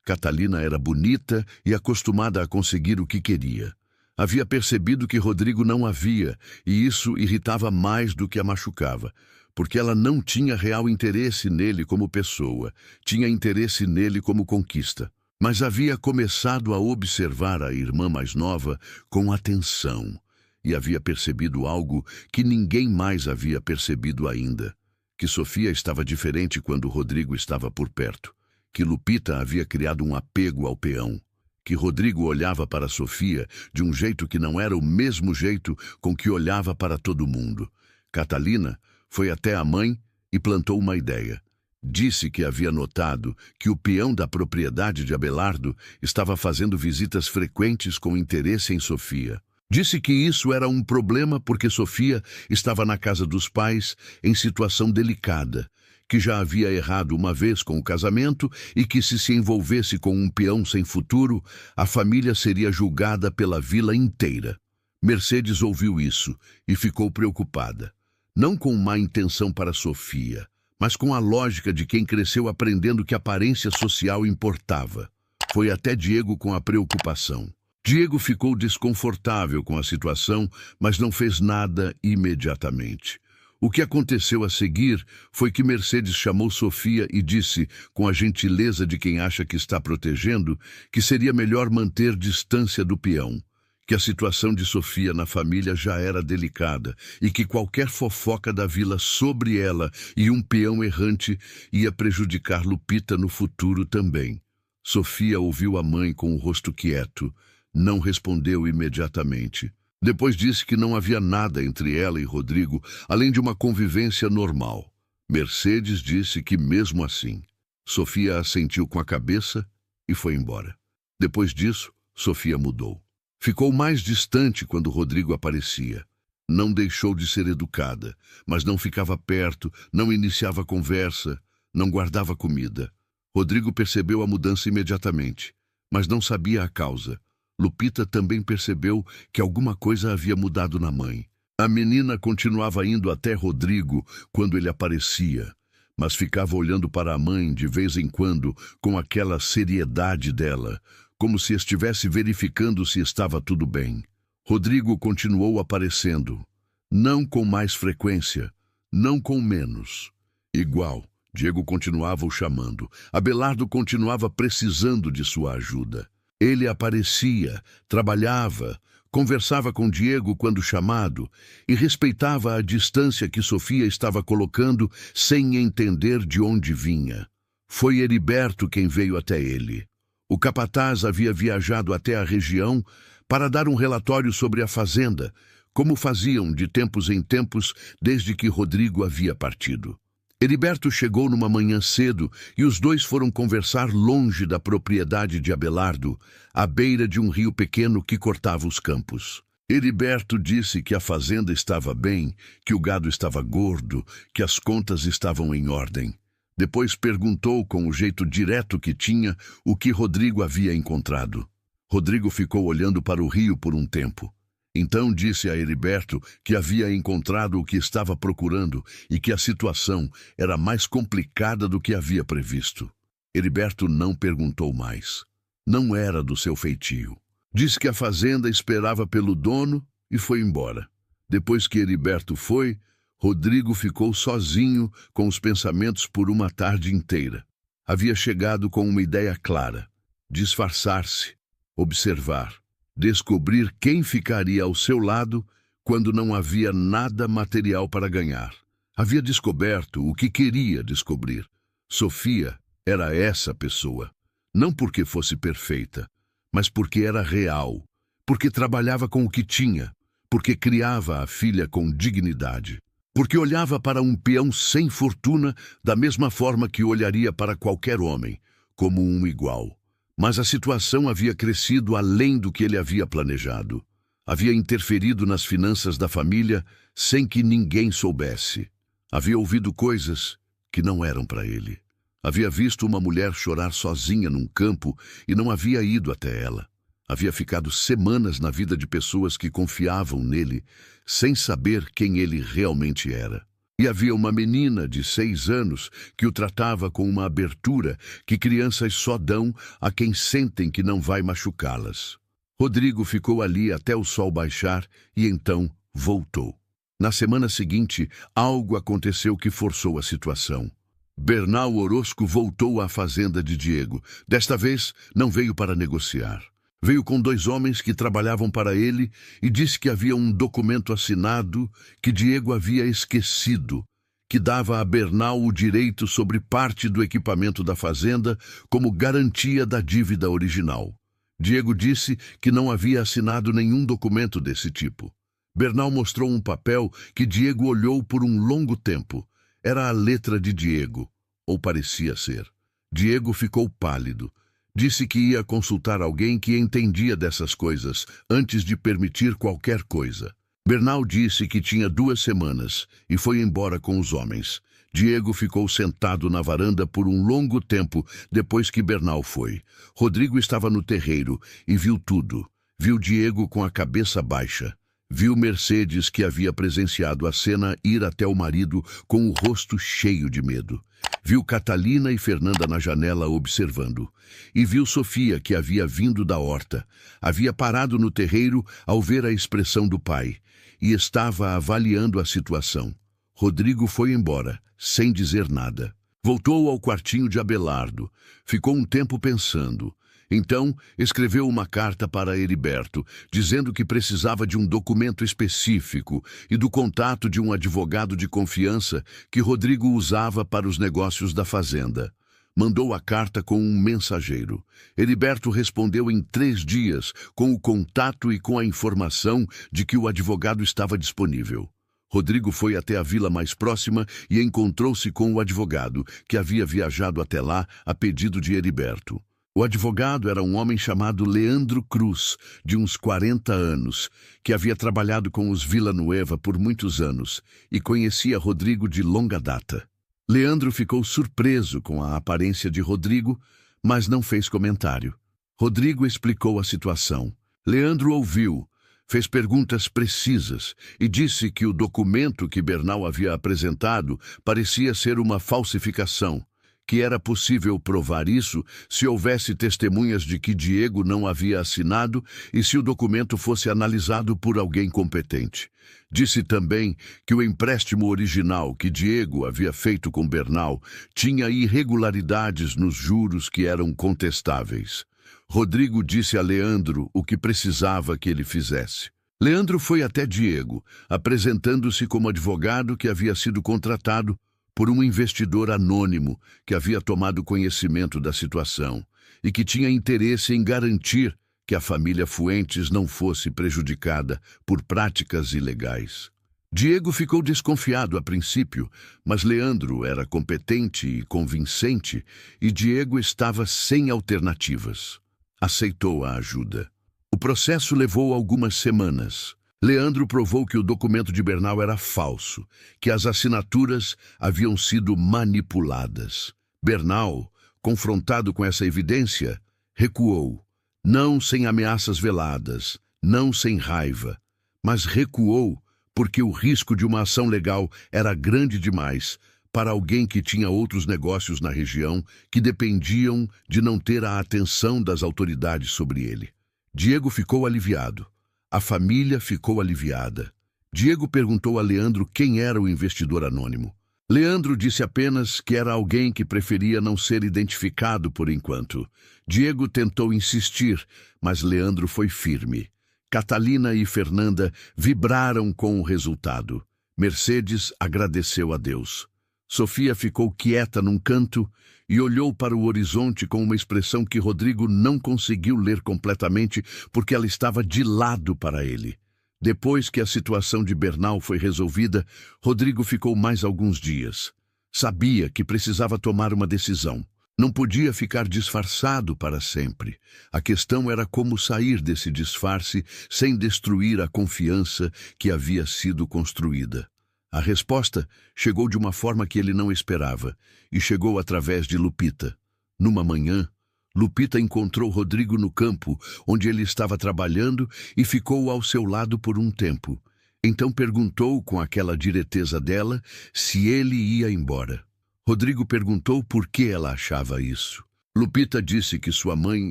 Catalina era bonita e acostumada a conseguir o que queria. Havia percebido que Rodrigo não havia, e isso irritava mais do que a machucava, porque ela não tinha real interesse nele como pessoa, tinha interesse nele como conquista. Mas havia começado a observar a irmã mais nova com atenção e havia percebido algo que ninguém mais havia percebido ainda, que Sofia estava diferente quando Rodrigo estava por perto, que Lupita havia criado um apego ao peão, que Rodrigo olhava para Sofia de um jeito que não era o mesmo jeito com que olhava para todo mundo. Catalina foi até a mãe e plantou uma ideia. Disse que havia notado que o peão da propriedade de Abelardo estava fazendo visitas frequentes com interesse em Sofia. Disse que isso era um problema porque Sofia estava na casa dos pais em situação delicada, que já havia errado uma vez com o casamento e que se envolvesse com um peão sem futuro, a família seria julgada pela vila inteira. Mercedes ouviu isso e ficou preocupada, não com má intenção para Sofia, mas com a lógica de quem cresceu aprendendo que a aparência social importava. Foi até Diego com a preocupação. Diego ficou desconfortável com a situação, mas não fez nada imediatamente. O que aconteceu a seguir foi que Mercedes chamou Sofia e disse, com a gentileza de quem acha que está protegendo, que seria melhor manter distância do peão, que a situação de Sofia na família já era delicada e que qualquer fofoca da vila sobre ela e um peão errante ia prejudicar Lupita no futuro também. Sofia ouviu a mãe com o rosto quieto. Não respondeu imediatamente. Depois disse que não havia nada entre ela e Rodrigo, além de uma convivência normal. Mercedes disse que mesmo assim. Sofia assentiu com a cabeça e foi embora. Depois disso, Sofia mudou. Ficou mais distante quando Rodrigo aparecia. Não deixou de ser educada, mas não ficava perto, não iniciava conversa, não guardava comida. Rodrigo percebeu a mudança imediatamente, mas não sabia a causa. Lupita também percebeu que alguma coisa havia mudado na mãe. A menina continuava indo até Rodrigo quando ele aparecia, mas ficava olhando para a mãe de vez em quando com aquela seriedade dela, como se estivesse verificando se estava tudo bem. Rodrigo continuou aparecendo, não com mais frequência, não com menos. Igual, Diego continuava o chamando. Abelardo continuava precisando de sua ajuda. Ele aparecia, trabalhava, conversava com Diego quando chamado e respeitava a distância que Sofia estava colocando sem entender de onde vinha. Foi Heriberto quem veio até ele. O capataz havia viajado até a região para dar um relatório sobre a fazenda, como faziam de tempos em tempos desde que Rodrigo havia partido. Heriberto chegou numa manhã cedo e os dois foram conversar longe da propriedade de Abelardo, à beira de um rio pequeno que cortava os campos. Heriberto disse que a fazenda estava bem, que o gado estava gordo, que as contas estavam em ordem. Depois perguntou com o jeito direto que tinha o que Rodrigo havia encontrado. Rodrigo ficou olhando para o rio por um tempo. Então disse a Heriberto que havia encontrado o que estava procurando e que a situação era mais complicada do que havia previsto. Heriberto não perguntou mais. Não era do seu feitio. Disse que a fazenda esperava pelo dono e foi embora. Depois que Heriberto foi, Rodrigo ficou sozinho com os pensamentos por uma tarde inteira. Havia chegado com uma ideia clara: disfarçar-se, observar. Descobrir quem ficaria ao seu lado quando não havia nada material para ganhar. Havia descoberto o que queria descobrir. Sofia era essa pessoa. Não porque fosse perfeita, mas porque era real, porque trabalhava com o que tinha, porque criava a filha com dignidade, porque olhava para um peão sem fortuna da mesma forma que olharia para qualquer homem, como um igual. Mas a situação havia crescido além do que ele havia planejado. Havia interferido nas finanças da família sem que ninguém soubesse. Havia ouvido coisas que não eram para ele. Havia visto uma mulher chorar sozinha num campo e não havia ido até ela. Havia ficado semanas na vida de pessoas que confiavam nele, sem saber quem ele realmente era. E havia uma menina de 6 anos que o tratava com uma abertura que crianças só dão a quem sentem que não vai machucá-las. Rodrigo ficou ali até o sol baixar e então voltou. Na semana seguinte, algo aconteceu que forçou a situação. Bernal Orozco voltou à fazenda de Diego. Desta vez, não veio para negociar. Veio com 2 homens que trabalhavam para ele e disse que havia um documento assinado que Diego havia esquecido, que dava a Bernal o direito sobre parte do equipamento da fazenda como garantia da dívida original. Diego disse que não havia assinado nenhum documento desse tipo. Bernal mostrou um papel que Diego olhou por um longo tempo. Era a letra de Diego, ou parecia ser. Diego ficou pálido. Disse que ia consultar alguém que entendia dessas coisas antes de permitir qualquer coisa. Bernal disse que tinha 2 semanas e foi embora com os homens. Diego ficou sentado na varanda por um longo tempo depois que Bernal foi. Rodrigo estava no terreiro e viu tudo. Viu Diego com a cabeça baixa. Viu Mercedes, que havia presenciado a cena, ir até o marido com o rosto cheio de medo. Viu Catalina e Fernanda na janela observando. E viu Sofia, que havia vindo da horta. Havia parado no terreiro ao ver a expressão do pai e estava avaliando a situação. Rodrigo foi embora, sem dizer nada. Voltou ao quartinho de Abelardo. Ficou um tempo pensando. Então, escreveu uma carta para Heriberto, dizendo que precisava de um documento específico e do contato de um advogado de confiança que Rodrigo usava para os negócios da fazenda. Mandou a carta com um mensageiro. Heriberto respondeu em 3 dias, com o contato e com a informação de que o advogado estava disponível. Rodrigo foi até a vila mais próxima e encontrou-se com o advogado, que havia viajado até lá a pedido de Heriberto. O advogado era um homem chamado Leandro Cruz, de uns 40 anos, que havia trabalhado com os Villanueva por muitos anos e conhecia Rodrigo de longa data. Leandro ficou surpreso com a aparência de Rodrigo, mas não fez comentário. Rodrigo explicou a situação. Leandro ouviu, fez perguntas precisas e disse que o documento que Bernal havia apresentado parecia ser uma falsificação, que era possível provar isso se houvesse testemunhas de que Diego não havia assinado e se o documento fosse analisado por alguém competente. Disse também que o empréstimo original que Diego havia feito com Bernal tinha irregularidades nos juros que eram contestáveis. Rodrigo disse a Leandro o que precisava que ele fizesse. Leandro foi até Diego, apresentando-se como advogado que havia sido contratado por um investidor anônimo que havia tomado conhecimento da situação e que tinha interesse em garantir que a família Fuentes não fosse prejudicada por práticas ilegais. Diego ficou desconfiado a princípio, mas Leandro era competente e convincente e Diego estava sem alternativas. Aceitou a ajuda. O processo levou algumas semanas. Leandro provou que o documento de Bernal era falso, que as assinaturas haviam sido manipuladas. Bernal, confrontado com essa evidência, recuou, não sem ameaças veladas, não sem raiva, mas recuou porque o risco de uma ação legal era grande demais para alguém que tinha outros negócios na região que dependiam de não ter a atenção das autoridades sobre ele. Diego ficou aliviado. A família ficou aliviada. Diego perguntou a Leandro quem era o investidor anônimo. Leandro disse apenas que era alguém que preferia não ser identificado por enquanto. Diego tentou insistir, mas Leandro foi firme. Catalina e Fernanda vibraram com o resultado. Mercedes agradeceu a Deus. Sofia ficou quieta num canto e olhou para o horizonte com uma expressão que Rodrigo não conseguiu ler completamente porque ela estava de lado para ele. Depois que a situação de Bernal foi resolvida, Rodrigo ficou mais alguns dias. Sabia que precisava tomar uma decisão. Não podia ficar disfarçado para sempre. A questão era como sair desse disfarce sem destruir a confiança que havia sido construída. A resposta chegou de uma forma que ele não esperava, e chegou através de Lupita. Numa manhã, Lupita encontrou Rodrigo no campo, onde ele estava trabalhando, e ficou ao seu lado por um tempo. Então perguntou, com aquela direteza dela, se ele ia embora. Rodrigo perguntou por que ela achava isso. Lupita disse que sua mãe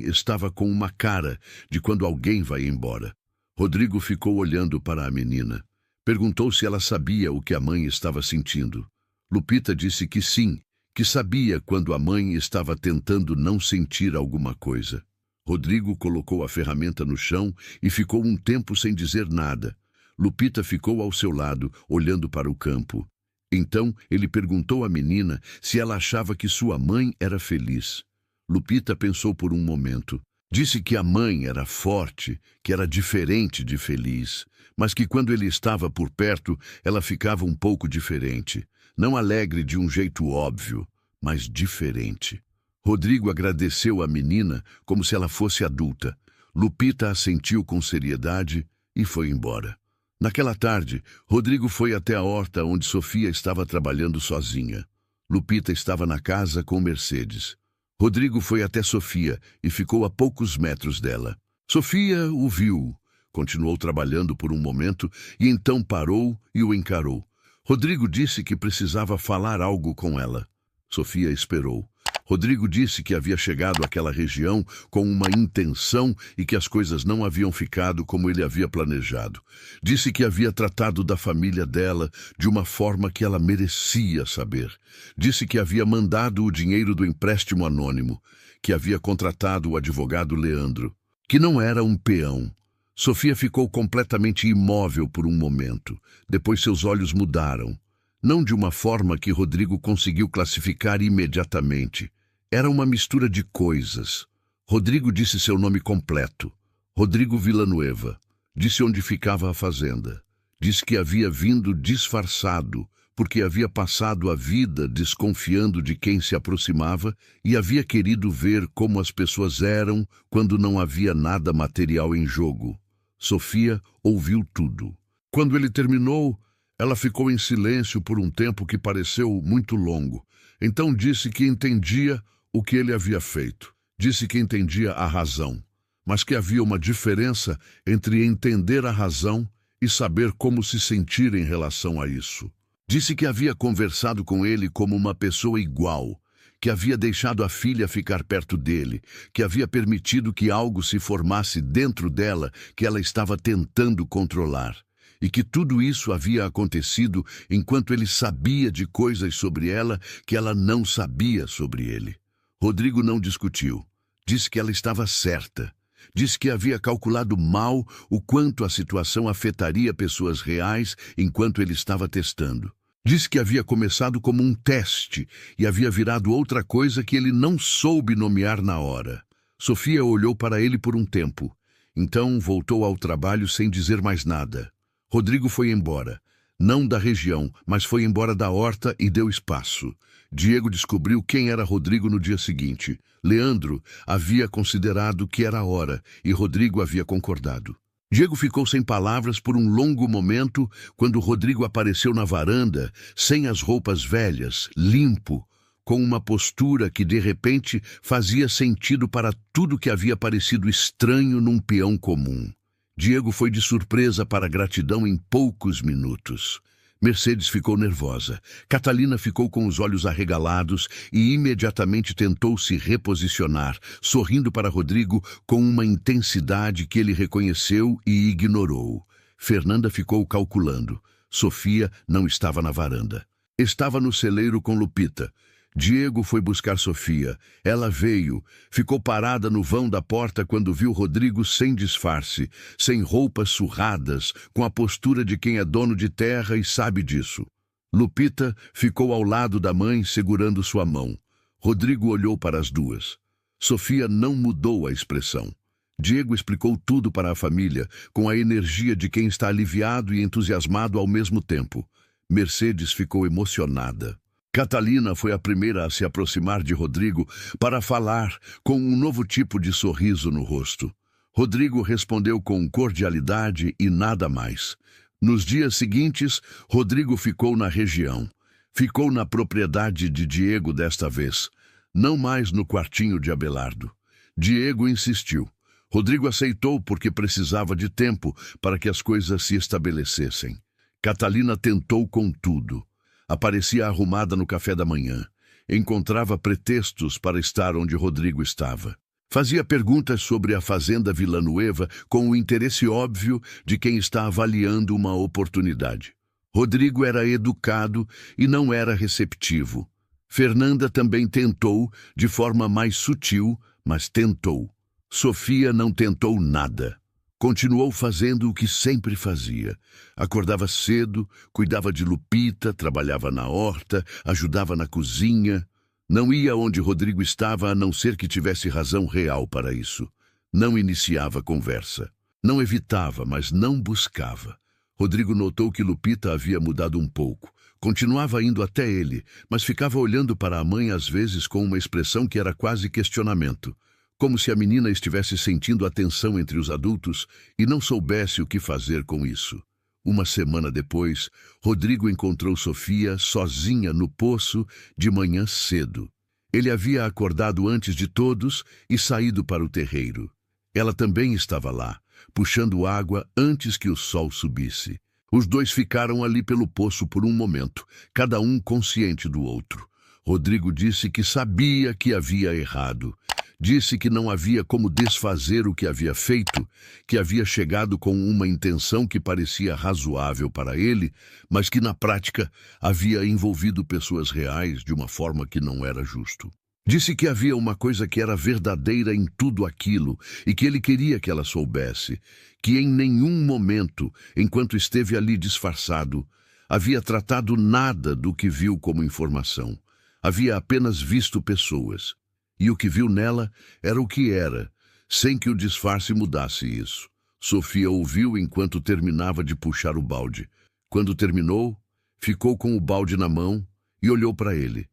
estava com uma cara de quando alguém vai embora. Rodrigo ficou olhando para a menina. Perguntou se ela sabia o que a mãe estava sentindo. Lupita disse que sim, que sabia quando a mãe estava tentando não sentir alguma coisa. Rodrigo colocou a ferramenta no chão e ficou um tempo sem dizer nada. Lupita ficou ao seu lado, olhando para o campo. Então ele perguntou à menina se ela achava que sua mãe era feliz. Lupita pensou por um momento. Disse que a mãe era forte, que era diferente de feliz, mas que quando ele estava por perto, ela ficava um pouco diferente. Não alegre de um jeito óbvio, mas diferente. Rodrigo agradeceu à menina como se ela fosse adulta. Lupita assentiu com seriedade e foi embora. Naquela tarde, Rodrigo foi até a horta onde Sofia estava trabalhando sozinha. Lupita estava na casa com Mercedes. Rodrigo foi até Sofia e ficou a poucos metros dela. Sofia o viu, continuou trabalhando por um momento e então parou e o encarou. Rodrigo disse que precisava falar algo com ela. Sofia esperou. Rodrigo disse que havia chegado àquela região com uma intenção e que as coisas não haviam ficado como ele havia planejado. Disse que havia tratado da família dela de uma forma que ela merecia saber. Disse que havia mandado o dinheiro do empréstimo anônimo, que havia contratado o advogado Leandro, que não era um peão. Sofia ficou completamente imóvel por um momento. Depois seus olhos mudaram. Não de uma forma que Rodrigo conseguiu classificar imediatamente. Era uma mistura de coisas. Rodrigo disse seu nome completo. Rodrigo Villanueva. Disse onde ficava a fazenda. Disse que havia vindo disfarçado, porque havia passado a vida desconfiando de quem se aproximava e havia querido ver como as pessoas eram quando não havia nada material em jogo. Sofia ouviu tudo. Quando ele terminou, ela ficou em silêncio por um tempo que pareceu muito longo. Então disse que entendia o que ele havia feito. Disse que entendia a razão, mas que havia uma diferença entre entender a razão e saber como se sentir em relação a isso. Disse que havia conversado com ele como uma pessoa igual, que havia deixado a filha ficar perto dele, que havia permitido que algo se formasse dentro dela que ela estava tentando controlar. E que tudo isso havia acontecido enquanto ele sabia de coisas sobre ela que ela não sabia sobre ele. Rodrigo não discutiu. Disse que ela estava certa. Disse que havia calculado mal o quanto a situação afetaria pessoas reais enquanto ele estava testando. Disse que havia começado como um teste e havia virado outra coisa que ele não soube nomear na hora. Sofia olhou para ele por um tempo. Então voltou ao trabalho sem dizer mais nada. Rodrigo foi embora. Não da região, mas foi embora da horta e deu espaço. Diego descobriu quem era Rodrigo no dia seguinte. Leandro havia considerado que era a hora e Rodrigo havia concordado. Diego ficou sem palavras por um longo momento quando Rodrigo apareceu na varanda, sem as roupas velhas, limpo, com uma postura que de repente fazia sentido para tudo que havia parecido estranho num peão comum. Diego foi de surpresa para a gratidão em poucos minutos. Mercedes ficou nervosa. Catalina ficou com os olhos arregalados e imediatamente tentou se reposicionar, sorrindo para Rodrigo com uma intensidade que ele reconheceu e ignorou. Fernanda ficou calculando. Sofia não estava na varanda. Estava no celeiro com Lupita. Diego foi buscar Sofia. Ela veio, ficou parada no vão da porta quando viu Rodrigo sem disfarce, sem roupas surradas, com a postura de quem é dono de terra e sabe disso. Lupita ficou ao lado da mãe, segurando sua mão. Rodrigo olhou para as duas. Sofia não mudou a expressão. Diego explicou tudo para a família, com a energia de quem está aliviado e entusiasmado ao mesmo tempo. Mercedes ficou emocionada. Catalina foi a primeira a se aproximar de Rodrigo para falar, com um novo tipo de sorriso no rosto. Rodrigo respondeu com cordialidade e nada mais. Nos dias seguintes, Rodrigo ficou na região. Ficou na propriedade de Diego desta vez, não mais no quartinho de Abelardo. Diego insistiu. Rodrigo aceitou porque precisava de tempo para que as coisas se estabelecessem. Catalina tentou com tudo. Aparecia arrumada no café da manhã. Encontrava pretextos para estar onde Rodrigo estava. Fazia perguntas sobre a fazenda Villanueva com o interesse óbvio de quem está avaliando uma oportunidade. Rodrigo era educado e não era receptivo. Fernanda também tentou, de forma mais sutil, mas tentou. Sofia não tentou nada. Continuou fazendo o que sempre fazia. Acordava cedo, cuidava de Lupita, trabalhava na horta, ajudava na cozinha. Não ia onde Rodrigo estava a não ser que tivesse razão real para isso. Não iniciava conversa. Não evitava, mas não buscava. Rodrigo notou que Lupita havia mudado um pouco. Continuava indo até ele, mas ficava olhando para a mãe às vezes com uma expressão que era quase questionamento, como se a menina estivesse sentindo a tensão entre os adultos e não soubesse o que fazer com isso. Uma semana depois, Rodrigo encontrou Sofia sozinha no poço de manhã cedo. Ele havia acordado antes de todos e saído para o terreiro. Ela também estava lá, puxando água antes que o sol subisse. Os dois ficaram ali pelo poço por um momento, cada um consciente do outro. Rodrigo disse que sabia que havia errado. Disse que não havia como desfazer o que havia feito, que havia chegado com uma intenção que parecia razoável para ele, mas que na prática havia envolvido pessoas reais de uma forma que não era justo. Disse que havia uma coisa que era verdadeira em tudo aquilo e que ele queria que ela soubesse, que em nenhum momento, enquanto esteve ali disfarçado, havia tratado nada do que viu como informação. Havia apenas visto pessoas. E o que viu nela era o que era, sem que o disfarce mudasse isso. Sofia ouviu enquanto terminava de puxar o balde. Quando terminou, ficou com o balde na mão e olhou para ele.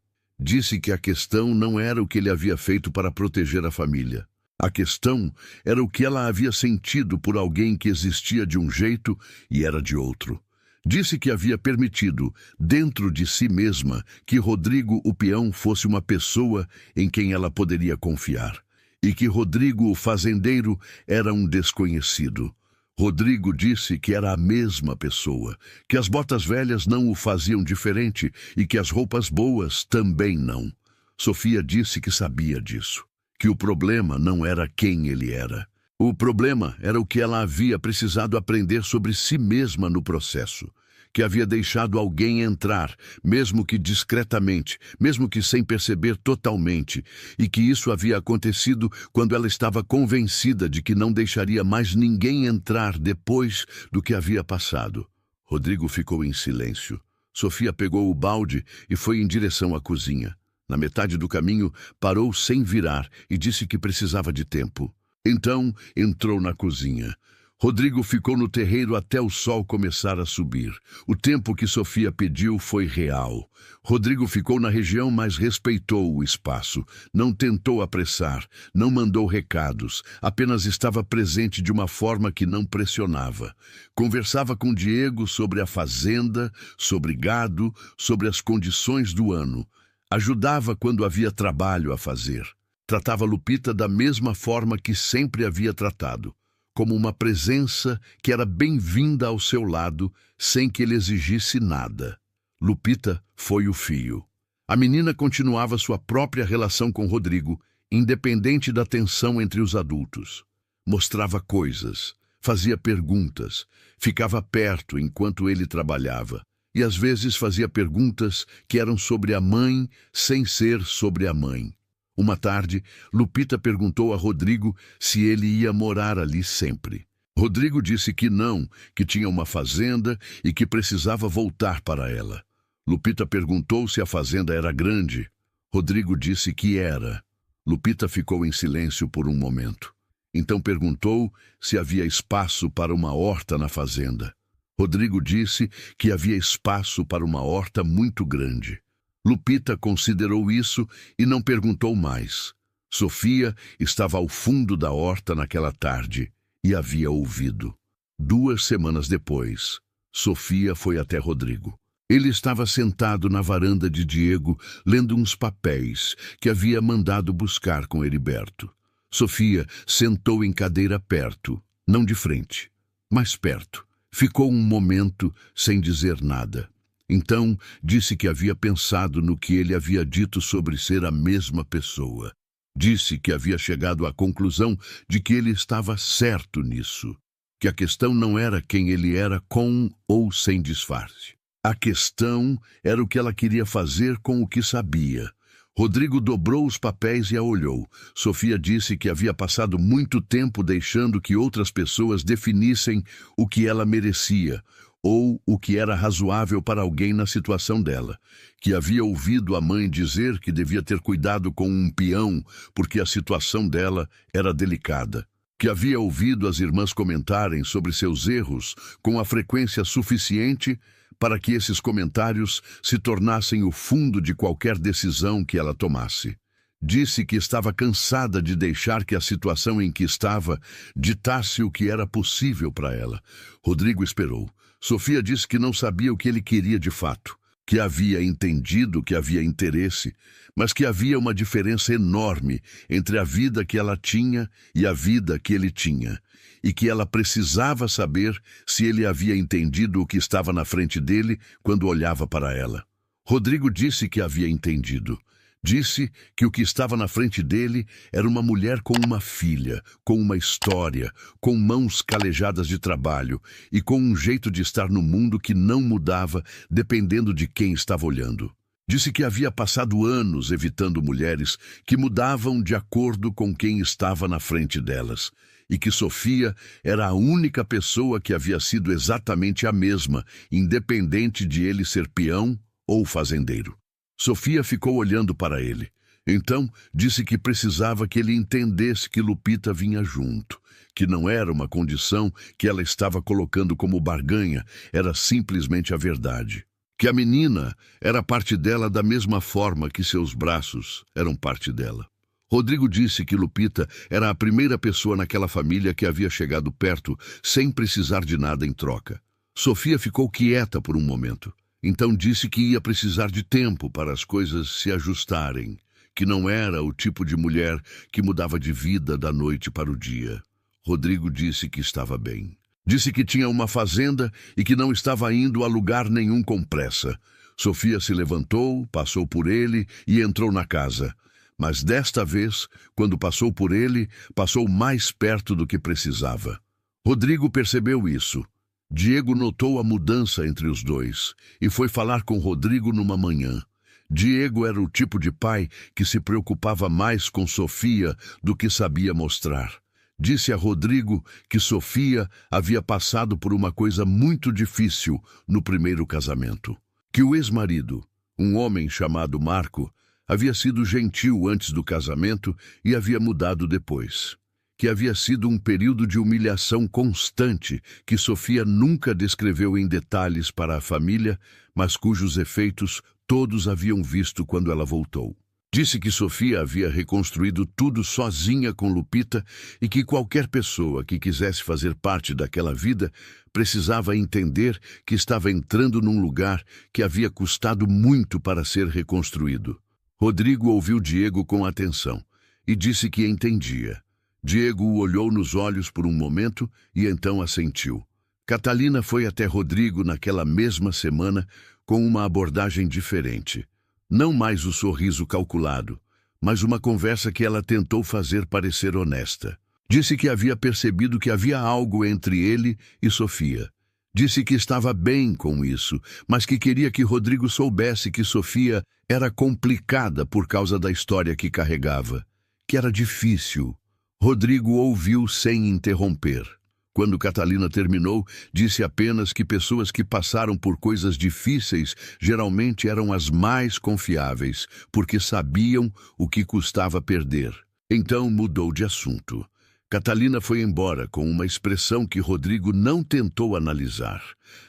Disse que a questão não era o que ele havia feito para proteger a família. A questão era o que ela havia sentido por alguém que existia de um jeito e era de outro. Disse que havia permitido, dentro de si mesma, que Rodrigo o peão fosse uma pessoa em quem ela poderia confiar, e que Rodrigo o fazendeiro era um desconhecido. Rodrigo disse que era a mesma pessoa, que as botas velhas não o faziam diferente e que as roupas boas também não. Sofia disse que sabia disso, que o problema não era quem ele era. O problema era o que ela havia precisado aprender sobre si mesma no processo, que havia deixado alguém entrar, mesmo que discretamente, mesmo que sem perceber totalmente, e que isso havia acontecido quando ela estava convencida de que não deixaria mais ninguém entrar depois do que havia passado. Rodrigo ficou em silêncio. Sofia pegou o balde e foi em direção à cozinha. Na metade do caminho, parou sem virar e disse que precisava de tempo. Então, entrou na cozinha. Rodrigo ficou no terreiro até o sol começar a subir. O tempo que Sofia pediu foi real. Rodrigo ficou na região, mas respeitou o espaço. Não tentou apressar, não mandou recados, apenas estava presente de uma forma que não pressionava. Conversava com Diego sobre a fazenda, sobre gado, sobre as condições do ano. Ajudava quando havia trabalho a fazer. Tratava Lupita da mesma forma que sempre havia tratado, como uma presença que era bem-vinda ao seu lado, sem que ele exigisse nada. Lupita foi o fio. A menina continuava sua própria relação com Rodrigo, independente da tensão entre os adultos. Mostrava coisas, fazia perguntas, ficava perto enquanto ele trabalhava, e às vezes fazia perguntas que eram sobre a mãe sem ser sobre a mãe. Uma tarde, Lupita perguntou a Rodrigo se ele ia morar ali sempre. Rodrigo disse que não, que tinha uma fazenda e que precisava voltar para ela. Lupita perguntou se a fazenda era grande. Rodrigo disse que era. Lupita ficou em silêncio por um momento. Então perguntou se havia espaço para uma horta na fazenda. Rodrigo disse que havia espaço para uma horta muito grande. Lupita considerou isso e não perguntou mais. Sofia estava ao fundo da horta naquela tarde e havia ouvido. 2 semanas depois, Sofia foi até Rodrigo. Ele estava sentado na varanda de Diego, lendo uns papéis que havia mandado buscar com Heriberto. Sofia sentou em cadeira perto, não de frente, mas perto. Ficou um momento sem dizer nada. Então, disse que havia pensado no que ele havia dito sobre ser a mesma pessoa. Disse que havia chegado à conclusão de que ele estava certo nisso, que a questão não era quem ele era com ou sem disfarce. A questão era o que ela queria fazer com o que sabia. Rodrigo dobrou os papéis e a olhou. Sofia disse que havia passado muito tempo deixando que outras pessoas definissem o que ela merecia, ou o que era razoável para alguém na situação dela, que havia ouvido a mãe dizer que devia ter cuidado com um peão porque a situação dela era delicada, que havia ouvido as irmãs comentarem sobre seus erros com a frequência suficiente para que esses comentários se tornassem o fundo de qualquer decisão que ela tomasse. Disse que estava cansada de deixar que a situação em que estava ditasse o que era possível para ela. Rodrigo esperou. Sofia disse que não sabia o que ele queria de fato, que havia entendido que havia interesse, mas que havia uma diferença enorme entre a vida que ela tinha e a vida que ele tinha, e que ela precisava saber se ele havia entendido o que estava na frente dele quando olhava para ela. Rodrigo disse que havia entendido. Disse que o que estava na frente dele era uma mulher com uma filha, com uma história, com mãos calejadas de trabalho e com um jeito de estar no mundo que não mudava dependendo de quem estava olhando. Disse que havia passado anos evitando mulheres que mudavam de acordo com quem estava na frente delas, e que Sofia era a única pessoa que havia sido exatamente a mesma, independente de ele ser peão ou fazendeiro. Sofia ficou olhando para ele. Então, disse que precisava que ele entendesse que Lupita vinha junto, que não era uma condição que ela estava colocando como barganha, era simplesmente a verdade. Que a menina era parte dela da mesma forma que seus braços eram parte dela. Rodrigo disse que Lupita era a primeira pessoa naquela família que havia chegado perto sem precisar de nada em troca. Sofia ficou quieta por um momento. Então disse que ia precisar de tempo para as coisas se ajustarem, que não era o tipo de mulher que mudava de vida da noite para o dia. Rodrigo disse que estava bem. Disse que tinha uma fazenda e que não estava indo a lugar nenhum com pressa. Sofia se levantou, passou por ele e entrou na casa. Mas desta vez, quando passou por ele, passou mais perto do que precisava. Rodrigo percebeu isso. Diego notou a mudança entre os dois e foi falar com Rodrigo numa manhã. Diego era o tipo de pai que se preocupava mais com Sofia do que sabia mostrar. Disse a Rodrigo que Sofia havia passado por uma coisa muito difícil no primeiro casamento. Que o ex-marido, um homem chamado Marco, havia sido gentil antes do casamento e havia mudado depois. Que havia sido um período de humilhação constante que Sofia nunca descreveu em detalhes para a família, mas cujos efeitos todos haviam visto quando ela voltou. Disse que Sofia havia reconstruído tudo sozinha com Lupita e que qualquer pessoa que quisesse fazer parte daquela vida precisava entender que estava entrando num lugar que havia custado muito para ser reconstruído. Rodrigo ouviu Diego com atenção e disse que entendia. Diego o olhou nos olhos por um momento e então assentiu. Catalina foi até Rodrigo naquela mesma semana com uma abordagem diferente. Não mais o sorriso calculado, mas uma conversa que ela tentou fazer parecer honesta. Disse que havia percebido que havia algo entre ele e Sofia. Disse que estava bem com isso, mas que queria que Rodrigo soubesse que Sofia era complicada por causa da história que carregava, que era difícil. Rodrigo ouviu sem interromper. Quando Catalina terminou, disse apenas que pessoas que passaram por coisas difíceis geralmente eram as mais confiáveis, porque sabiam o que custava perder. Então mudou de assunto. Catalina foi embora com uma expressão que Rodrigo não tentou analisar.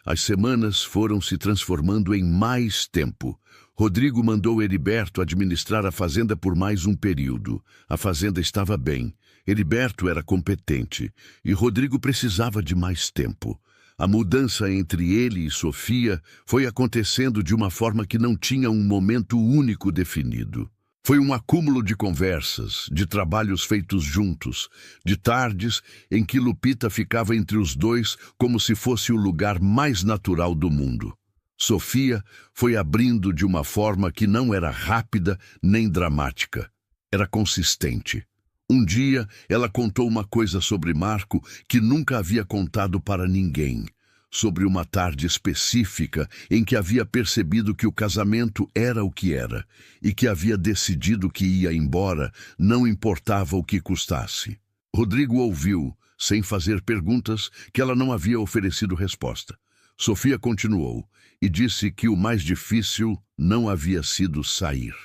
As semanas foram se transformando em mais tempo. Rodrigo mandou Heriberto administrar a fazenda por mais um período. A fazenda estava bem. Heriberto era competente e Rodrigo precisava de mais tempo. A mudança entre ele e Sofia foi acontecendo de uma forma que não tinha um momento único definido. Foi um acúmulo de conversas, de trabalhos feitos juntos, de tardes em que Lupita ficava entre os dois como se fosse o lugar mais natural do mundo. Sofia foi abrindo de uma forma que não era rápida nem dramática. Era consistente. Um dia, ela contou uma coisa sobre Marco que nunca havia contado para ninguém. Sobre uma tarde específica em que havia percebido que o casamento era o que era e que havia decidido que ia embora, não importava o que custasse. Rodrigo ouviu, sem fazer perguntas, que ela não havia oferecido resposta. Sofia continuou e disse que o mais difícil não havia sido sair.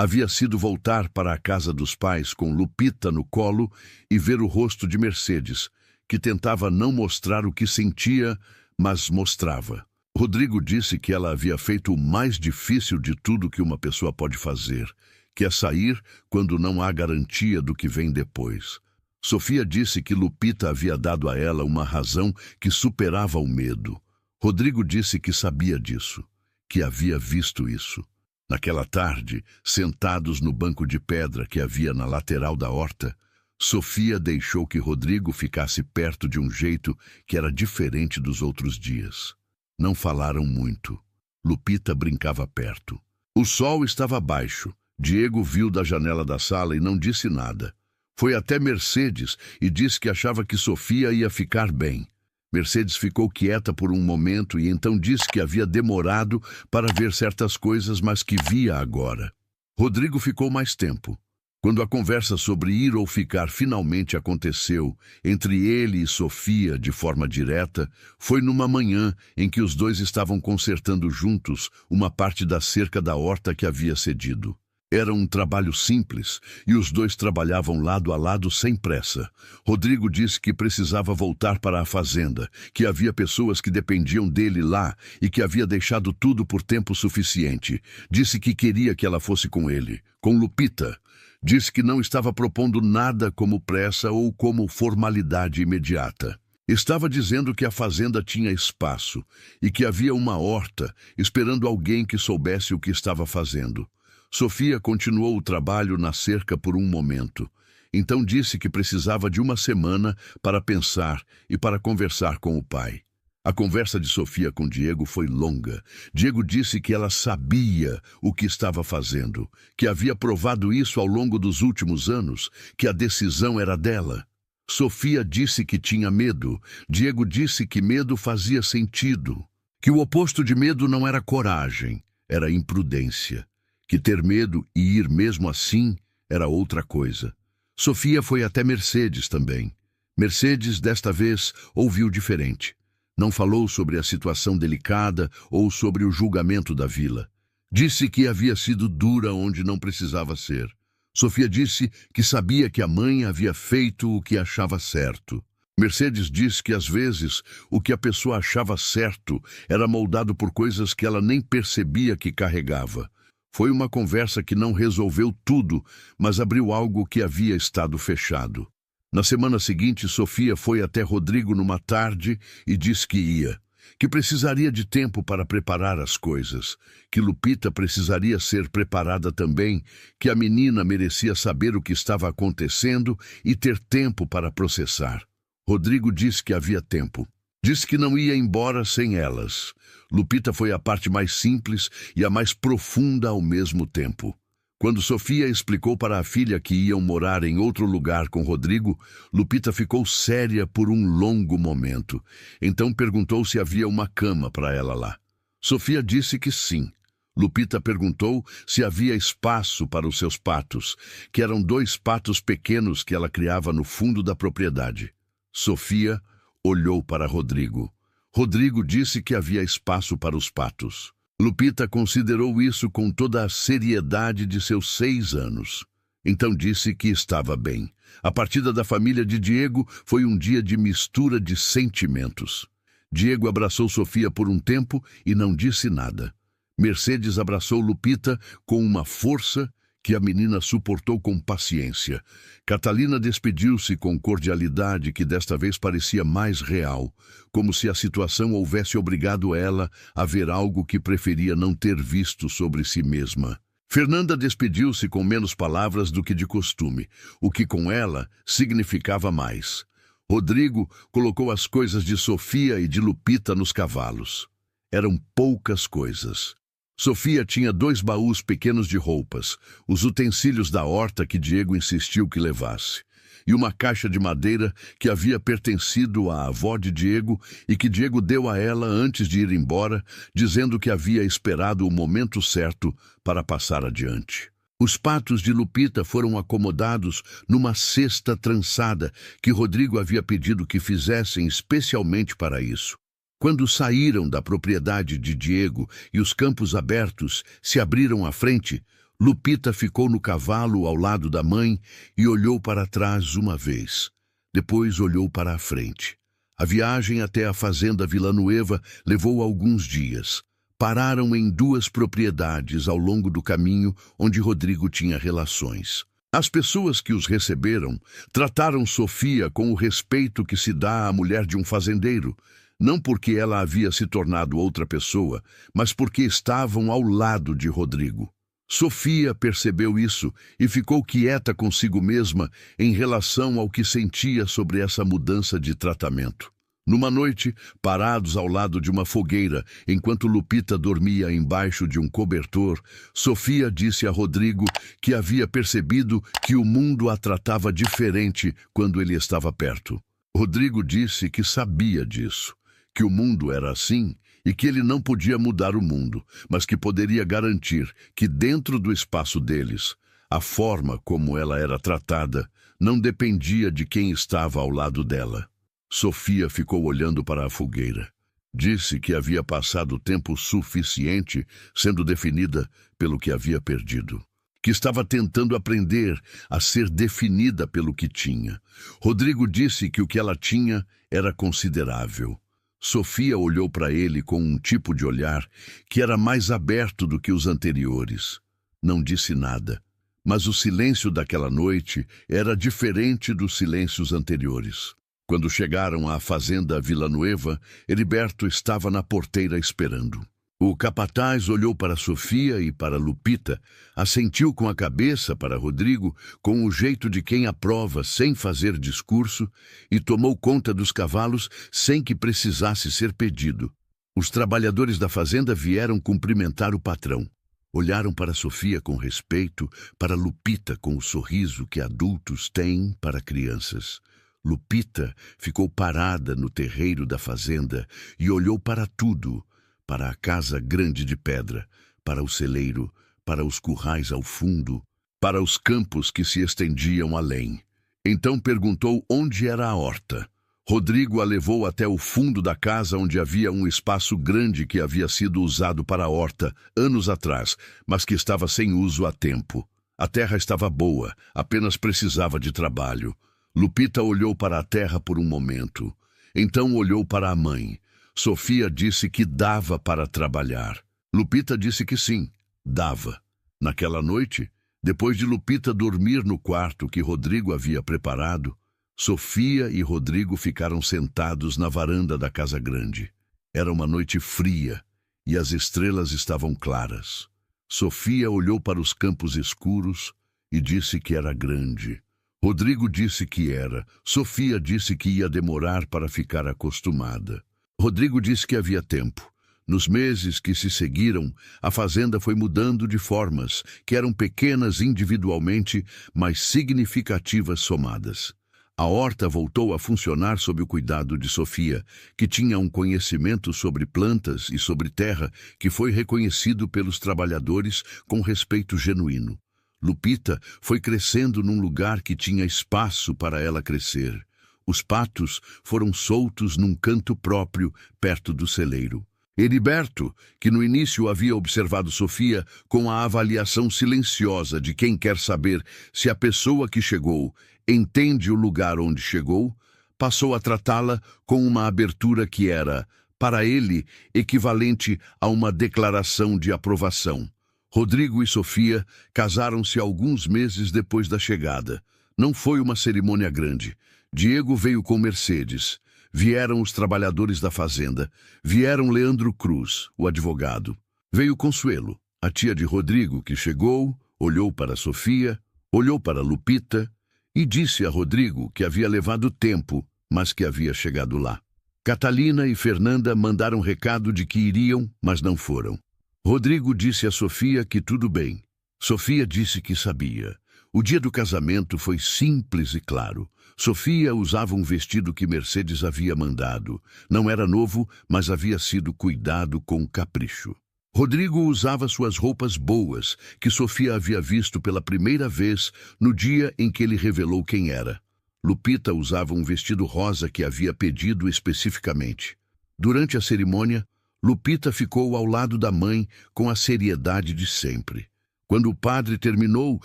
Havia sido voltar para a casa dos pais com Lupita no colo e ver o rosto de Mercedes, que tentava não mostrar o que sentia, mas mostrava. Rodrigo disse que ela havia feito o mais difícil de tudo que uma pessoa pode fazer, que é sair quando não há garantia do que vem depois. Sofia disse que Lupita havia dado a ela uma razão que superava o medo. Rodrigo disse que sabia disso, que havia visto isso. Naquela tarde, sentados no banco de pedra que havia na lateral da horta, Sofia deixou que Rodrigo ficasse perto de um jeito que era diferente dos outros dias. Não falaram muito. Lupita brincava perto. O sol estava baixo. Diego viu da janela da sala e não disse nada. Foi até Mercedes e disse que achava que Sofia ia ficar bem. Mercedes ficou quieta por um momento e então disse que havia demorado para ver certas coisas, mas que via agora. Rodrigo ficou mais tempo. Quando a conversa sobre ir ou ficar finalmente aconteceu entre ele e Sofia de forma direta, foi numa manhã em que os dois estavam consertando juntos uma parte da cerca da horta que havia cedido. Era um trabalho simples e os dois trabalhavam lado a lado sem pressa. Rodrigo disse que precisava voltar para a fazenda, que havia pessoas que dependiam dele lá e que havia deixado tudo por tempo suficiente. Disse que queria que ela fosse com ele, com Lupita. Disse que não estava propondo nada como pressa ou como formalidade imediata. Estava dizendo que a fazenda tinha espaço e que havia uma horta esperando alguém que soubesse o que estava fazendo. Sofia continuou o trabalho na cerca por um momento. Então disse que precisava de uma semana para pensar e para conversar com o pai. A conversa de Sofia com Diego foi longa. Diego disse que ela sabia o que estava fazendo, que havia provado isso ao longo dos últimos anos, que a decisão era dela. Sofia disse que tinha medo. Diego disse que medo fazia sentido, que o oposto de medo não era coragem, era imprudência, que ter medo e ir mesmo assim era outra coisa. Sofia foi até Mercedes também. Mercedes, desta vez, ouviu diferente. Não falou sobre a situação delicada ou sobre o julgamento da vila. Disse que havia sido dura onde não precisava ser. Sofia disse que sabia que a mãe havia feito o que achava certo. Mercedes disse que às vezes o que a pessoa achava certo era moldado por coisas que ela nem percebia que carregava. Foi uma conversa que não resolveu tudo, mas abriu algo que havia estado fechado. Na semana seguinte, Sofia foi até Rodrigo numa tarde e disse que ia, que precisaria de tempo para preparar as coisas, que Lupita precisaria ser preparada também, que a menina merecia saber o que estava acontecendo e ter tempo para processar. Rodrigo disse que havia tempo. Disse que não ia embora sem elas. Lupita foi a parte mais simples e a mais profunda ao mesmo tempo. Quando Sofia explicou para a filha que iam morar em outro lugar com Rodrigo, Lupita ficou séria por um longo momento. Então perguntou se havia uma cama para ela lá. Sofia disse que sim. Lupita perguntou se havia espaço para os seus patos, que eram 2 patos pequenos que ela criava no fundo da propriedade. Sofia olhou para Rodrigo. Rodrigo disse que havia espaço para os patos. Lupita considerou isso com toda a seriedade de seus 6 anos. Então disse que estava bem. A partida da família de Diego foi um dia de mistura de sentimentos. Diego abraçou Sofia por um tempo e não disse nada. Mercedes abraçou Lupita com uma força que a menina suportou com paciência. Catalina despediu-se com cordialidade que desta vez parecia mais real, como se a situação houvesse obrigado ela a ver algo que preferia não ter visto sobre si mesma. Fernanda despediu-se com menos palavras do que de costume, o que com ela significava mais. Rodrigo colocou as coisas de Sofia e de Lupita nos cavalos. Eram poucas coisas. Sofia tinha 2 baús pequenos de roupas, os utensílios da horta que Diego insistiu que levasse, e uma caixa de madeira que havia pertencido à avó de Diego e que Diego deu a ela antes de ir embora, dizendo que havia esperado o momento certo para passar adiante. Os patos de Lupita foram acomodados numa cesta trançada que Rodrigo havia pedido que fizessem especialmente para isso. Quando saíram da propriedade de Diego e os campos abertos se abriram à frente, Lupita ficou no cavalo ao lado da mãe e olhou para trás uma vez. Depois olhou para a frente. A viagem até a fazenda Villanueva levou alguns dias. Pararam em 2 propriedades ao longo do caminho onde Rodrigo tinha relações. As pessoas que os receberam trataram Sofia com o respeito que se dá à mulher de um fazendeiro, não porque ela havia se tornado outra pessoa, mas porque estavam ao lado de Rodrigo. Sofia percebeu isso e ficou quieta consigo mesma em relação ao que sentia sobre essa mudança de tratamento. Numa noite, parados ao lado de uma fogueira, enquanto Lupita dormia embaixo de um cobertor, Sofia disse a Rodrigo que havia percebido que o mundo a tratava diferente quando ele estava perto. Rodrigo disse que sabia disso, que o mundo era assim e que ele não podia mudar o mundo, mas que poderia garantir que dentro do espaço deles, a forma como ela era tratada não dependia de quem estava ao lado dela. Sofia ficou olhando para a fogueira. Disse que havia passado tempo suficiente sendo definida pelo que havia perdido, que estava tentando aprender a ser definida pelo que tinha. Rodrigo disse que o que ela tinha era considerável. Sofia olhou para ele com um tipo de olhar que era mais aberto do que os anteriores. Não disse nada, mas o silêncio daquela noite era diferente dos silêncios anteriores. Quando chegaram à fazenda Villanueva, Heriberto estava na porteira esperando. O capataz olhou para Sofia e para Lupita, assentiu com a cabeça para Rodrigo, com o jeito de quem aprova sem fazer discurso, e tomou conta dos cavalos sem que precisasse ser pedido. Os trabalhadores da fazenda vieram cumprimentar o patrão. Olharam para Sofia com respeito, para Lupita com o sorriso que adultos têm para crianças. Lupita ficou parada no terreiro da fazenda e olhou para tudo, para a casa grande de pedra, para o celeiro, para os currais ao fundo, para os campos que se estendiam além. Então perguntou onde era a horta. Rodrigo a levou até o fundo da casa, onde havia um espaço grande que havia sido usado para a horta anos atrás, mas que estava sem uso há tempo. A terra estava boa, apenas precisava de trabalho. Lupita olhou para a terra por um momento. Então olhou para a mãe. Sofia disse que dava para trabalhar. Lupita disse que sim, dava. Naquela noite, depois de Lupita dormir no quarto que Rodrigo havia preparado, Sofia e Rodrigo ficaram sentados na varanda da casa grande. Era uma noite fria e as estrelas estavam claras. Sofia olhou para os campos escuros e disse que era grande. Rodrigo disse que era. Sofia disse que ia demorar para ficar acostumada. Rodrigo disse que havia tempo. Nos meses que se seguiram, a fazenda foi mudando de formas, que eram pequenas individualmente, mas significativas somadas. A horta voltou a funcionar sob o cuidado de Sofia, que tinha um conhecimento sobre plantas e sobre terra que foi reconhecido pelos trabalhadores com respeito genuíno. Lupita foi crescendo num lugar que tinha espaço para ela crescer. Os patos foram soltos num canto próprio, perto do celeiro. Heriberto, que no início havia observado Sofia com a avaliação silenciosa de quem quer saber se a pessoa que chegou entende o lugar onde chegou, passou a tratá-la com uma abertura que era, para ele, equivalente a uma declaração de aprovação. Rodrigo e Sofia casaram-se alguns meses depois da chegada. Não foi uma cerimônia grande. Diego veio com Mercedes. Vieram os trabalhadores da fazenda. Vieram Leandro Cruz, o advogado. Veio Consuelo, a tia de Rodrigo, que chegou, olhou para Sofia, olhou para Lupita e disse a Rodrigo que havia levado tempo, mas que havia chegado lá. Catalina e Fernanda mandaram recado de que iriam, mas não foram. Rodrigo disse a Sofia que tudo bem. Sofia disse que sabia. O dia do casamento foi simples e claro. Sofia usava um vestido que Mercedes havia mandado. Não era novo, mas havia sido cuidado com capricho. Rodrigo usava suas roupas boas, que Sofia havia visto pela primeira vez no dia em que ele revelou quem era. Lupita usava um vestido rosa que havia pedido especificamente. Durante a cerimônia, Lupita ficou ao lado da mãe com a seriedade de sempre. Quando o padre terminou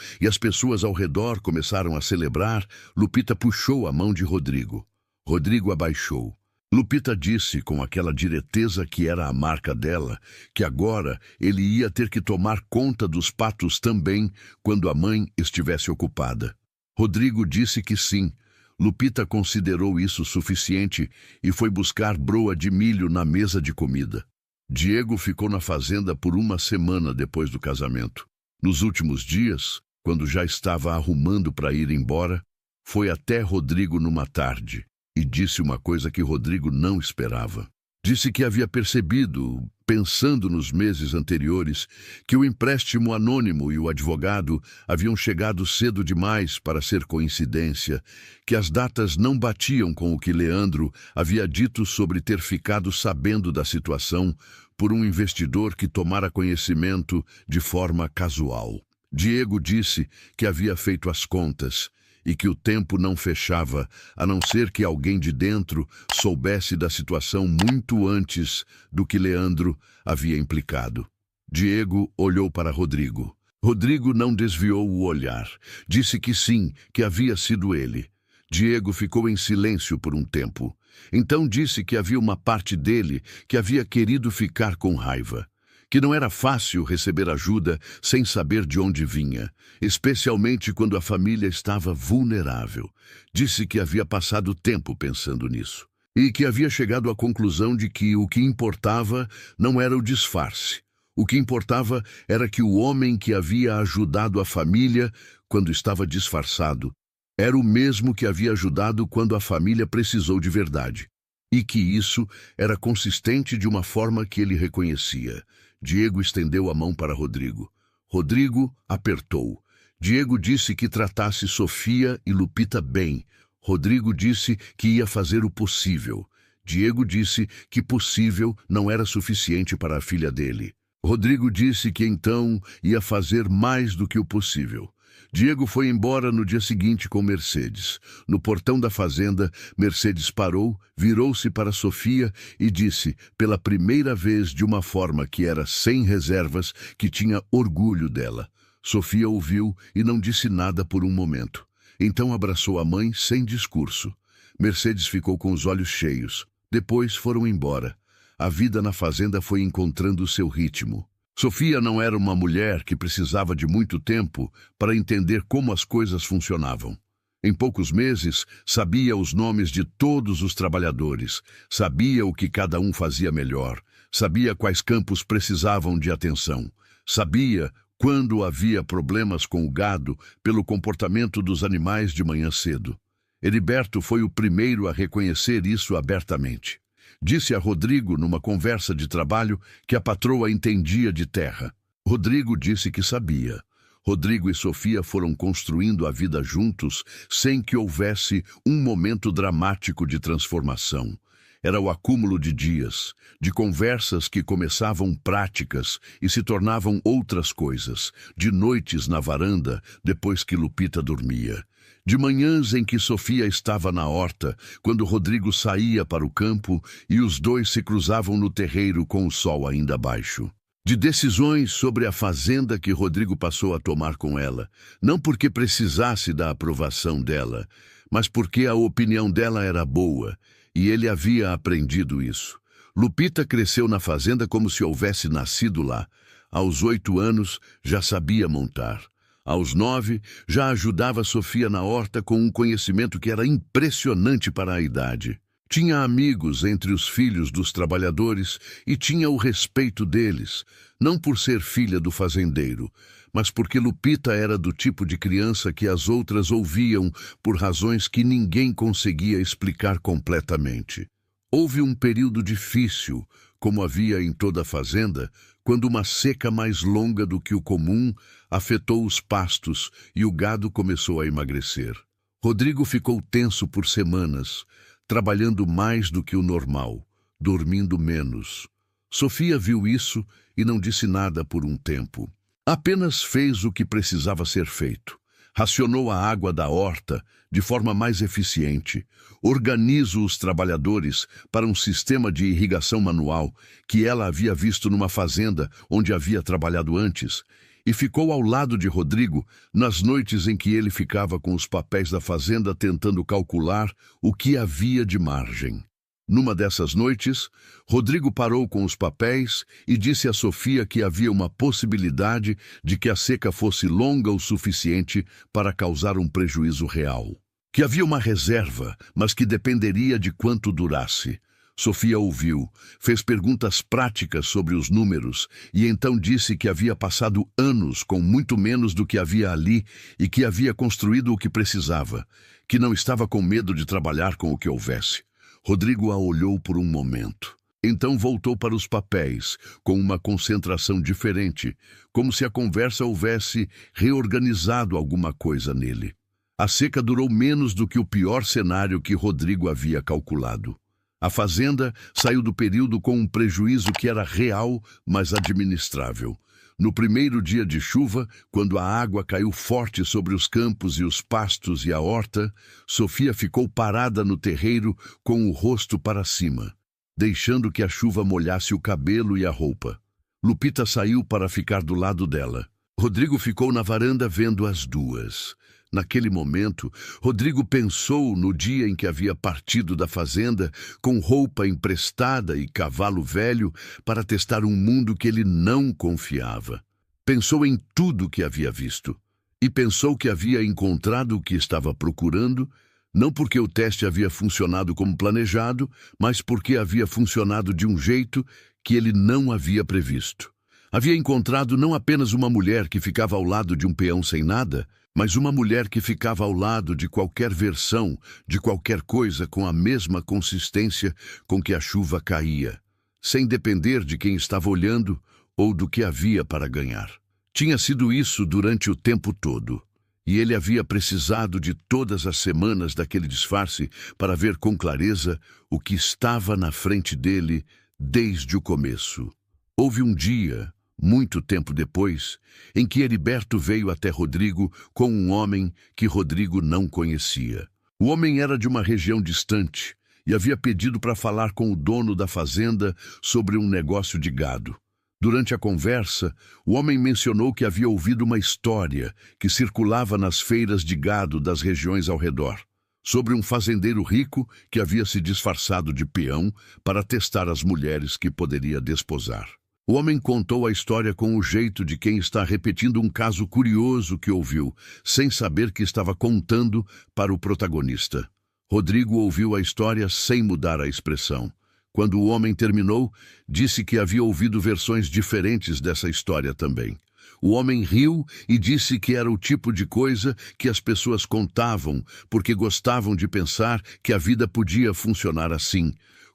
e as pessoas ao redor começaram a celebrar, Lupita puxou a mão de Rodrigo. Rodrigo abaixou. Lupita disse, com aquela direteza que era a marca dela, que agora ele ia ter que tomar conta dos patos também quando a mãe estivesse ocupada. Rodrigo disse que sim. Lupita considerou isso suficiente e foi buscar broa de milho na mesa de comida. Diego ficou na fazenda por uma semana depois do casamento. Nos últimos dias, quando já estava arrumando para ir embora, foi até Rodrigo numa tarde e disse uma coisa que Rodrigo não esperava. Disse que havia percebido, pensando nos meses anteriores, que o empréstimo anônimo e o advogado haviam chegado cedo demais para ser coincidência, que as datas não batiam com o que Leandro havia dito sobre ter ficado sabendo da situação por um investidor que tomara conhecimento de forma casual. Diego disse que havia feito as contas e que o tempo não fechava, a não ser que alguém de dentro soubesse da situação muito antes do que Leandro havia implicado. Diego olhou para Rodrigo. Rodrigo não desviou o olhar. Disse que sim, que havia sido ele. Diego ficou em silêncio por um tempo. Então disse que havia uma parte dele que havia querido ficar com raiva, que não era fácil receber ajuda sem saber de onde vinha, especialmente quando a família estava vulnerável. Disse que havia passado tempo pensando nisso e que havia chegado à conclusão de que o que importava não era o disfarce. O que importava era que o homem que havia ajudado a família quando estava disfarçado era o mesmo que havia ajudado quando a família precisou de verdade, e que isso era consistente de uma forma que ele reconhecia. Diego estendeu a mão para Rodrigo. Rodrigo apertou. Diego disse que tratasse Sofia e Lupita bem. Rodrigo disse que ia fazer o possível. Diego disse que possível não era suficiente para a filha dele. Rodrigo disse que então ia fazer mais do que o possível. Diego foi embora no dia seguinte com Mercedes. No portão da fazenda, Mercedes parou, virou-se para Sofia e disse, pela primeira vez de uma forma que era sem reservas, que tinha orgulho dela. Sofia ouviu e não disse nada por um momento. Então abraçou a mãe sem discurso. Mercedes ficou com os olhos cheios. Depois foram embora. A vida na fazenda foi encontrando seu ritmo. Sofia não era uma mulher que precisava de muito tempo para entender como as coisas funcionavam. Em poucos meses, sabia os nomes de todos os trabalhadores, sabia o que cada um fazia melhor, sabia quais campos precisavam de atenção, sabia quando havia problemas com o gado pelo comportamento dos animais de manhã cedo. Heriberto foi o primeiro a reconhecer isso abertamente. Disse a Rodrigo, numa conversa de trabalho, que a patroa entendia de terra. Rodrigo disse que sabia. Rodrigo e Sofia foram construindo a vida juntos sem que houvesse um momento dramático de transformação. Era o acúmulo de dias, de conversas que começavam práticas e se tornavam outras coisas, de noites na varanda depois que Lupita dormia. De manhãs em que Sofia estava na horta, quando Rodrigo saía para o campo e os dois se cruzavam no terreiro com o sol ainda baixo. De decisões sobre a fazenda que Rodrigo passou a tomar com ela, não porque precisasse da aprovação dela, mas porque a opinião dela era boa, e ele havia aprendido isso. Lupita cresceu na fazenda como se houvesse nascido lá. Aos 8 anos, já sabia montar. Aos 9, já ajudava Sofia na horta com um conhecimento que era impressionante para a idade. Tinha amigos entre os filhos dos trabalhadores e tinha o respeito deles, não por ser filha do fazendeiro, mas porque Lupita era do tipo de criança que as outras ouviam por razões que ninguém conseguia explicar completamente. Houve um período difícil, como havia em toda a fazenda, quando uma seca mais longa do que o comum afetou os pastos e o gado começou a emagrecer. Rodrigo ficou tenso por semanas, trabalhando mais do que o normal, dormindo menos. Sofia viu isso e não disse nada por um tempo. Apenas fez o que precisava ser feito. Racionou a água da horta de forma mais eficiente. Organizou os trabalhadores para um sistema de irrigação manual que ela havia visto numa fazenda onde havia trabalhado antes, e ficou ao lado de Rodrigo nas noites em que ele ficava com os papéis da fazenda tentando calcular o que havia de margem. Numa dessas noites, Rodrigo parou com os papéis e disse a Sofia que havia uma possibilidade de que a seca fosse longa o suficiente para causar um prejuízo real. Que havia uma reserva, mas que dependeria de quanto durasse. Sofia ouviu, fez perguntas práticas sobre os números e então disse que havia passado anos com muito menos do que havia ali e que havia construído o que precisava, que não estava com medo de trabalhar com o que houvesse. Rodrigo a olhou por um momento. Então voltou para os papéis, com uma concentração diferente, como se a conversa houvesse reorganizado alguma coisa nele. A seca durou menos do que o pior cenário que Rodrigo havia calculado. A fazenda saiu do período com um prejuízo que era real, mas administrável. No primeiro dia de chuva, quando a água caiu forte sobre os campos e os pastos e a horta, Sofia ficou parada no terreiro com o rosto para cima, deixando que a chuva molhasse o cabelo e a roupa. Lupita saiu para ficar do lado dela. Rodrigo ficou na varanda vendo as duas. Naquele momento, Rodrigo pensou no dia em que havia partido da fazenda com roupa emprestada e cavalo velho para testar um mundo que ele não confiava. Pensou em tudo que havia visto e pensou que havia encontrado o que estava procurando, não porque o teste havia funcionado como planejado, mas porque havia funcionado de um jeito que ele não havia previsto. Havia encontrado não apenas uma mulher que ficava ao lado de um peão sem nada, mas uma mulher que ficava ao lado de qualquer versão, de qualquer coisa com a mesma consistência com que a chuva caía, sem depender de quem estava olhando ou do que havia para ganhar. Tinha sido isso durante o tempo todo, e ele havia precisado de todas as semanas daquele disfarce para ver com clareza o que estava na frente dele desde o começo. Houve um dia, muito tempo depois, em que Heriberto veio até Rodrigo com um homem que Rodrigo não conhecia. O homem era de uma região distante e havia pedido para falar com o dono da fazenda sobre um negócio de gado. Durante a conversa, o homem mencionou que havia ouvido uma história que circulava nas feiras de gado das regiões ao redor, sobre um fazendeiro rico que havia se disfarçado de peão para testar as mulheres que poderia desposar. O homem contou a história com o jeito de quem está repetindo um caso curioso que ouviu, sem saber que estava contando para o protagonista. Rodrigo ouviu a história sem mudar a expressão. Quando o homem terminou, disse que havia ouvido versões diferentes dessa história também. O homem riu e disse que era o tipo de coisa que as pessoas contavam porque gostavam de pensar que a vida podia funcionar assim,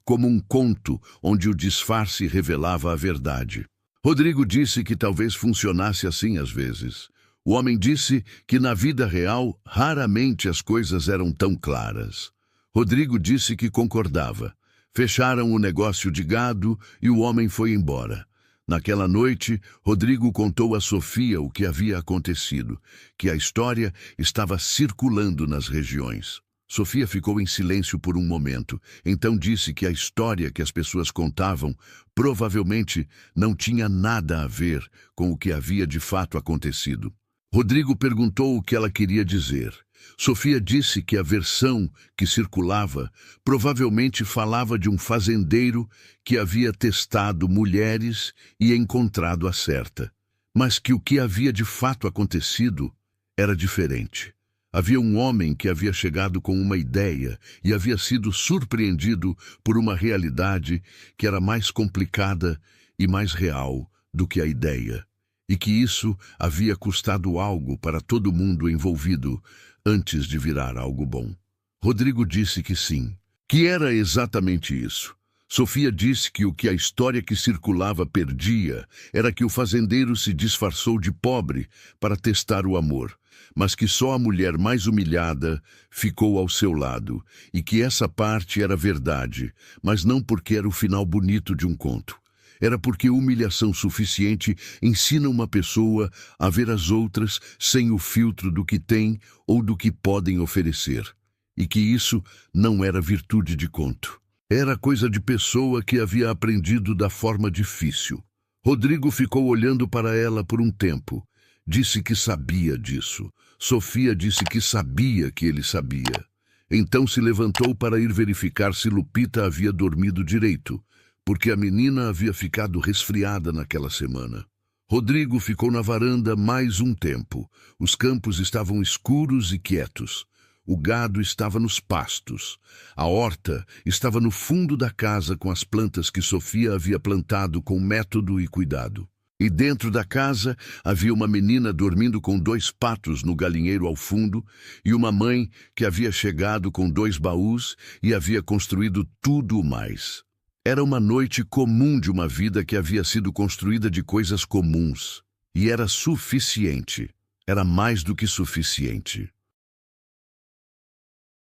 como um conto onde o disfarce revelava a verdade. Rodrigo disse que talvez funcionasse assim às vezes. O homem disse que na vida real raramente as coisas eram tão claras. Rodrigo disse que concordava. Fecharam o negócio de gado e o homem foi embora. Naquela noite, Rodrigo contou a Sofia o que havia acontecido, que a história estava circulando nas regiões. Sofia ficou em silêncio por um momento, então disse que a história que as pessoas contavam provavelmente não tinha nada a ver com o que havia de fato acontecido. Rodrigo perguntou o que ela queria dizer. Sofia disse que a versão que circulava provavelmente falava de um fazendeiro que havia testado mulheres e encontrado a certa, mas que o que havia de fato acontecido era diferente. Havia um homem que havia chegado com uma ideia e havia sido surpreendido por uma realidade que era mais complicada e mais real do que a ideia, e que isso havia custado algo para todo mundo envolvido antes de virar algo bom. Rodrigo disse que sim, que era exatamente isso. Sofia disse que o que a história que circulava perdia era que o fazendeiro se disfarçou de pobre para testar o amor, mas que só a mulher mais humilhada ficou ao seu lado, e que essa parte era verdade, mas não porque era o final bonito de um conto. Era porque humilhação suficiente ensina uma pessoa a ver as outras sem o filtro do que tem ou do que podem oferecer, e que isso não era virtude de conto. Era coisa de pessoa que havia aprendido da forma difícil. Rodrigo ficou olhando para ela por um tempo. Disse que sabia disso. Sofia disse que sabia que ele sabia. Então se levantou para ir verificar se Lupita havia dormido direito, porque a menina havia ficado resfriada naquela semana. Rodrigo ficou na varanda mais um tempo. Os campos estavam escuros e quietos. O gado estava nos pastos. A horta estava no fundo da casa com as plantas que Sofia havia plantado com método e cuidado. E dentro da casa havia uma menina dormindo com 2 patos no galinheiro ao fundo e uma mãe que havia chegado com 2 baús e havia construído tudo mais. Era uma noite comum de uma vida que havia sido construída de coisas comuns. E era suficiente. Era mais do que suficiente.